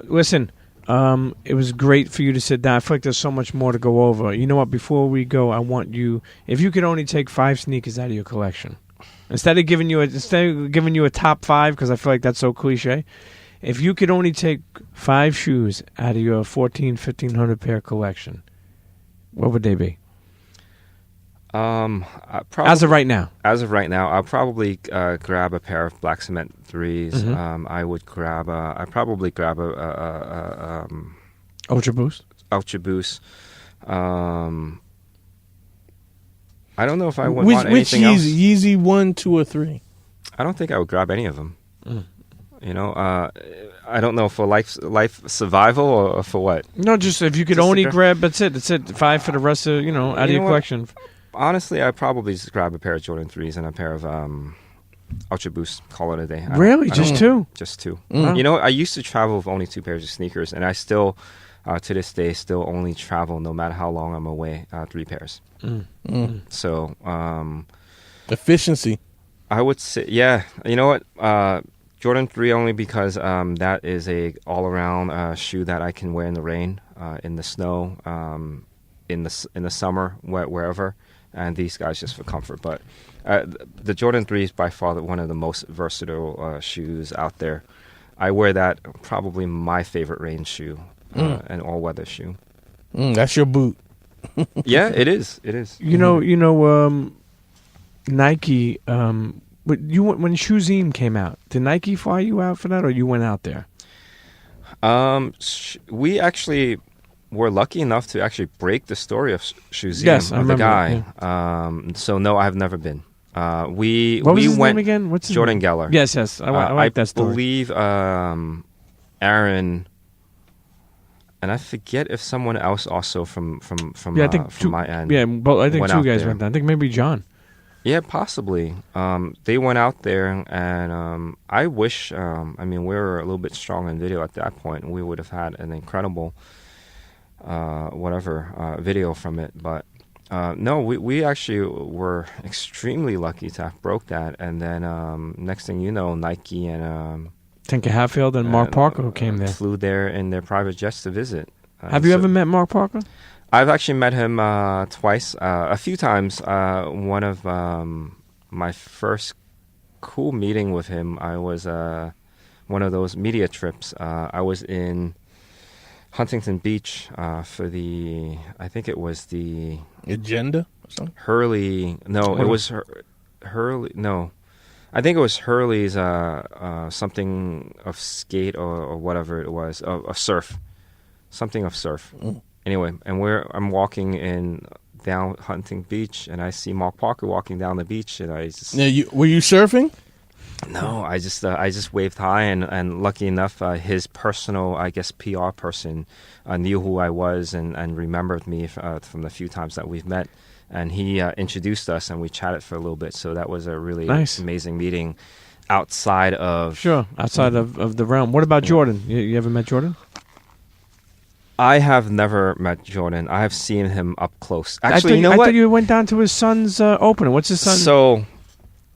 Listen, it was great for you to sit down. I feel like there's so much more to go over. You know what? Before we go, I want you, if you could only take 5 sneakers out of your collection, instead of giving you a top 5, because I feel like that's so cliche. If you could only take 5 shoes out of your 1,500 pair collection, what would they be? As of right now, I'll probably grab a pair of black cement 3s. I would grab. I'd probably grab a Ultra Boost. Ultra Boost. I don't know if I would want anything else. Which Yeezy 1, 2, or 3? I don't think I would grab any of them. I don't know for life survival or for what. No, just if you could only grab. That's it. 5 for the rest of out of your collection. Honestly, I'd probably just grab a pair of Jordan 3s and a pair of Ultra Boost. Call it a day. Really, just 2? Just 2. I used to travel with only 2 pairs of sneakers, and I still, to this day, still only travel no matter how long I'm away. 3 pairs. So efficiency. I would say, yeah. You know what? Jordan 3 only because that is a all-around shoe that I can wear in the rain, in the snow, in the summer, wherever, and these guys just for comfort. But the Jordan 3 is by far one of the most versatile shoes out there. I wear that probably my favorite rain shoe, an all-weather shoe. That's your boot. Yeah, it is. It is. Nike. When Shoezine came out, did Nike fly you out for that, or you went out there? We actually were lucky enough to actually break the story of Shoezine. Yes, I remember the guy. Yeah. So no, I've never been. What was his name again? What's his Jordan name? Geller. Yes. I like that story. I believe Aaron. And I forget if someone else also from I think my end. Yeah, but I think 2 guys there. went down. I think maybe John. Yeah, possibly. They went out there, and I wish. I mean, we were a little bit strong in video at that point, and we would have had an incredible, video from it. But no, we actually were extremely lucky to have broke that. And then next thing you know, Nike and Tinker Hatfield and Mark Parker who came there. flew there in their private jets to visit. Have you ever met Mark Parker? I've actually met him twice, a few times. One of my first cool meeting with him, I was one of those media trips. I was in Huntington Beach for I think it was the Agenda or something? Hurley. No, it was Hurley. No, I think it was Hurley's something of skate or whatever it was, of surf, something of surf. Anyway, and I'm walking down Huntington Beach, and I see Mark Parker walking down the beach, and I just Now, were you surfing? no, I just waved hi, and lucky enough, his personal, I guess, PR person knew who I was and remembered me from the few times that we've met, and he introduced us, and we chatted for a little bit. So that was a really Nice. amazing meeting outside of outside of the realm. What about Jordan? You ever met Jordan? I have never met Jordan. I have seen him up close. Actually, I thought, you know I what? thought you went down to his son's opener. What's his son? So,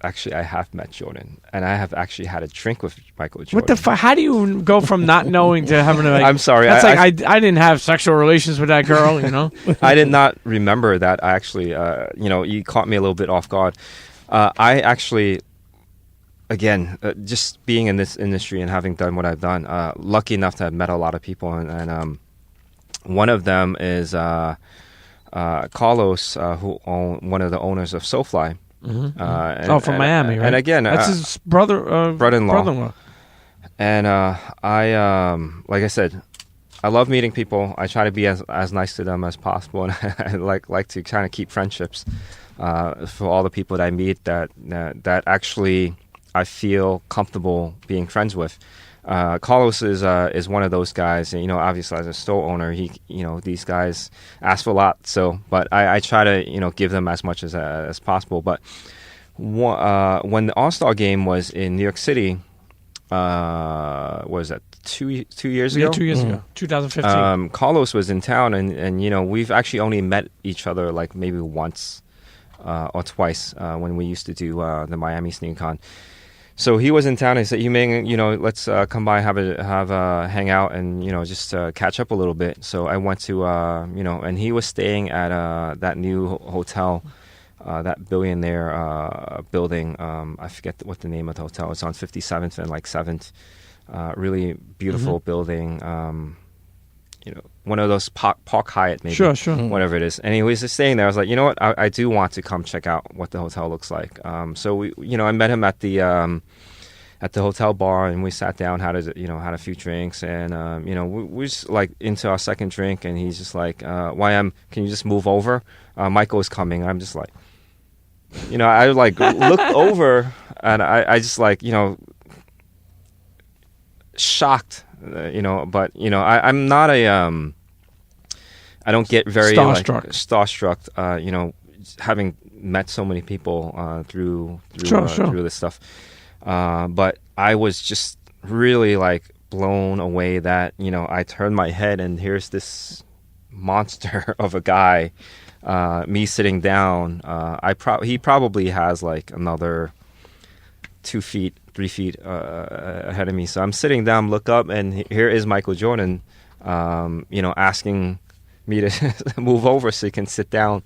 actually, I have met Jordan, and I have actually had a drink with Michael Jordan. What the fuck? How do you go from not knowing to having a... I'm sorry. That's I didn't have sexual relations with that girl, you know? I did not remember that. I actually, you caught me a little bit off guard. I actually, again, just being in this industry and having done what I've done, lucky enough to have met a lot of people, and one of them is Carlos, one of the owners of SoFly. From Miami, right? And again, that's his brother-in-law. brother-in-law. And I, like I said, I love meeting people. I try to be as nice to them as possible, and I like to kind of keep friendships for all the people that I meet that actually I feel comfortable being friends with. Carlos is one of those guys, and obviously as a store owner, these guys ask for a lot. So, but I try to give them as much as possible. But when the All-Star game was in New York City, what was that 2 years ago? Yeah, 2 years ago, 2015. Carlos was in town, and we've actually only met each other like maybe once or twice when we used to do the Miami SneakerCon. So he was in town. And he said, "You Ming, let's come by, have a hang out, and just catch up a little bit." So I went to and he was staying at that new hotel, that billionaire building. I forget what the name of the hotel. It's on 57th and like 7th. Really beautiful building. One of those Park Hyatt, maybe. Sure. Whatever it is. And he was just staying there. I was like, you know what? I do want to come check out what the hotel looks like. So I met him at the hotel bar, and we sat down, had a few drinks, and we was like into our second drink, and he's just like, "YM, can you just move over? Michael's coming." And I'm just like, I like looked over, and I just like shocked. But I'm not I don't get very starstruck. Having met so many people through this stuff. But I was just really like blown away that I turned my head, and here's this monster of a guy. Me sitting down. He probably has like another 2 feet, 3 feet ahead of me. So I'm sitting down, look up, and here is Michael Jordan, asking me to move over so he can sit down.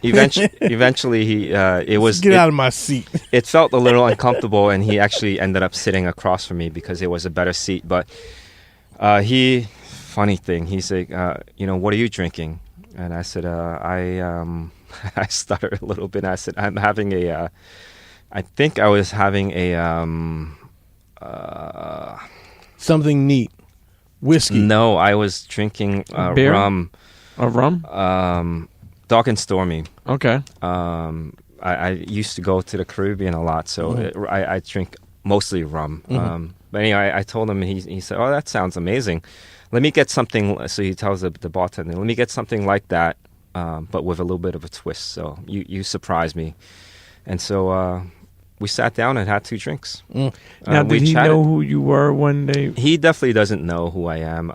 Eventually, it was get out of my seat. It felt a little uncomfortable, and he actually ended up sitting across from me because it was a better seat. But funny thing, he said, "What are you drinking?" And I said, I stuttered a little bit. And I said, "I'm having a." I think I was having a something neat, whiskey. No, I was drinking Beer? rum. A rum? Dark and Stormy. Okay. I used to go to the Caribbean a lot, so I drink mostly rum. But anyway, I told him, and he said, "Oh, that sounds amazing. Let me get something." So he tells the bartender, "Let me get something like that, but with a little bit of a twist. So you surprised me. And so we sat down and had 2 drinks. Now, did he know who you were when they... He definitely doesn't know who I am.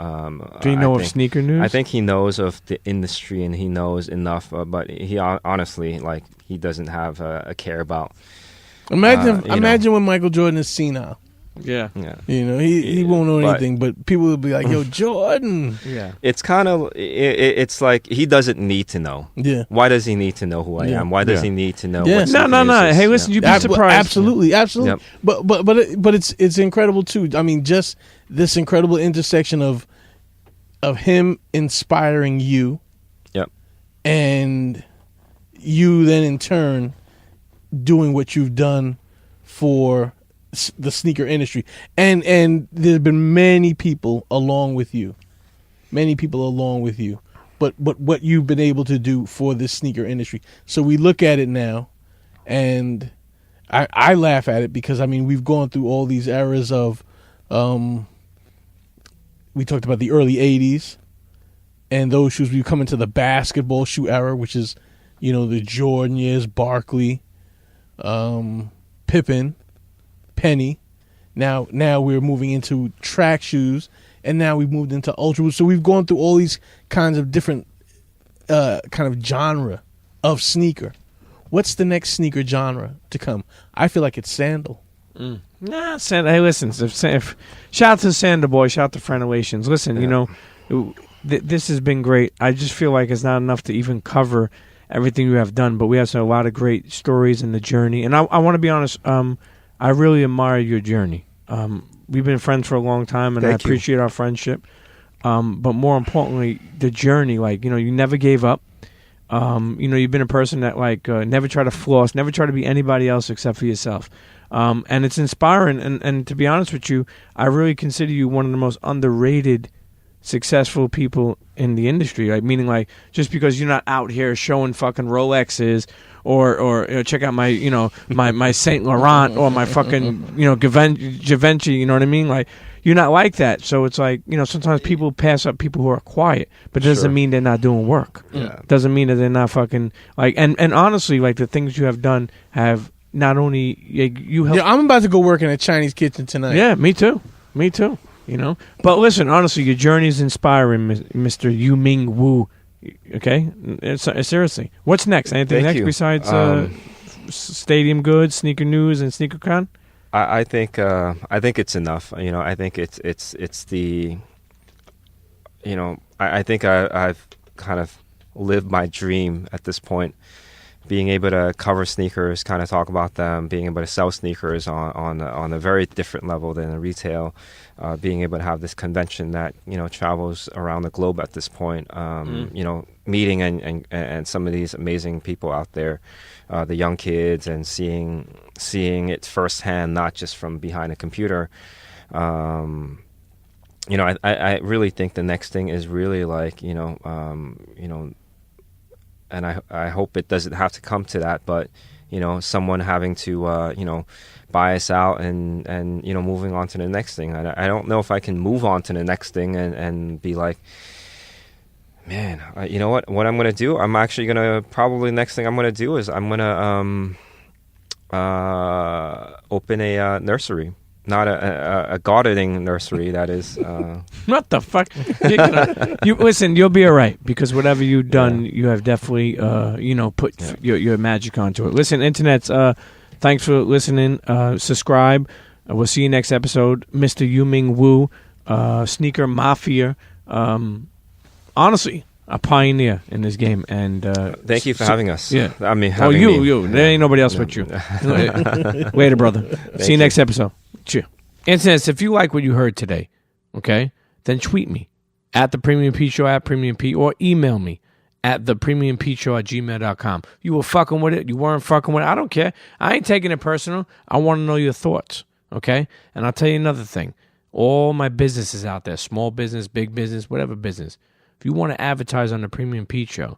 Do you know of sneaker news? I think he knows of the industry and he knows enough, but he honestly, like, he doesn't have a care about... Imagine when Michael Jordan is senile. Yeah. You know, he won't know anything, but people will be like, yo, Jordan. Yeah. It's kind of, it's like he doesn't need to know. Yeah. Why does he need to know who I am? Why does he need to know what No. Hey, listen, you'd be surprised. Absolutely. Yep. But it's incredible too. I mean, just this incredible intersection of him inspiring you. Yep. And you then in turn doing what you've done for the sneaker industry, and there's been many people along with you, but what you've been able to do for this sneaker industry. So we look at it now, and I laugh at it because I mean we've gone through all these eras of, we talked about the early '80s, and those shoes. We come into the basketball shoe era, which is, you know, the Jordan years, Barkley, Pippen, Penny. Now we're moving into track shoes, and now we've moved into ultra boots. So we've gone through all these kinds of different kind of genre of sneaker. What's the next sneaker genre to come? I feel like it's sandal. Nah, sandal. Hey, listen. Shout out to Sandal Boy. Shout out to Friendalations. Listen, you know, this has been great. I just feel like it's not enough to even cover everything you have done, but we have a lot of great stories in the journey. And I want to be honest. I really admire your journey. We've been friends for a long time, and I appreciate our friendship. But more importantly, the journey. Like, you know, you never gave up. You know, you've been a person that like never try to floss, never try to be anybody else except for yourself. And it's inspiring. And to be honest with you, I really consider you one of the most underrated, successful people in the industry. Like, meaning, like, just because you're not out here showing fucking Rolexes or you know, check out my, you know, my Saint Laurent or my fucking, you know, Givenchy, you know what I mean? Like, you're not like that. So it's like, you know, sometimes people pass up people who are quiet, but it doesn't mean they're not doing work. Yeah. Doesn't mean that they're not fucking like, and honestly, like, the things you have done have not only you help. Yeah, I'm about to go work in a Chinese kitchen tonight. Yeah, me too. You know, but listen, honestly, your journey is inspiring, Mr. Ming Wu. Okay, seriously, what's next? Anything next besides Stadium Goods, Sneaker News, and Sneaker Con? I think it's enough. You know, I think it's the, you know, I think I've kind of lived my dream at this point. Being able to cover sneakers, kind of talk about them, being able to sell sneakers on a very different level than a retail, being able to have this convention that, you know, travels around the globe at this point, you know, meeting and some of these amazing people out there, the young kids, and seeing it firsthand, not just from behind a computer. You know, I really think the next thing is really like, you know, and I hope it doesn't have to come to that, but, you know, someone having to, you know, buy us out and you know, moving on to the next thing. I don't know if I can move on to the next thing and be like, man, you know what I'm going to do? I'm actually going to, probably next thing I'm going to do is I'm going to open a nursery. Not a gardening nursery, that is. What the fuck? You listen. You'll be all right, because whatever you've done, you have definitely, you know, put your magic onto it. Listen, internets. Thanks for listening. Subscribe. We'll see you next episode, Mr. Ming Wu, Sneaker Mafia. Honestly, a pioneer in this game, and thank you for having us. Yeah, I mean, you. There ain't nobody else but you. Later, brother. See you next episode. Cheer. Internets, if you like what you heard today, okay, then tweet me at the Premium Pete Show, at Premium Pete, or email me at the Premium Pete Show at gmail.com. You were fucking with it. You weren't fucking with it. I don't care. I ain't taking it personal. I want to know your thoughts, okay? And I'll tell you another thing. All my businesses out there, small business, big business, whatever business, if you want to advertise on the Premium Pete Show,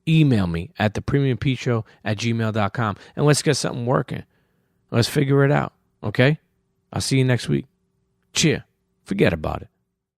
email me at the Premium Pete Show at gmail.com, and let's get something working. Let's figure it out, okay? I'll see you next week. Cheer. Forget about it.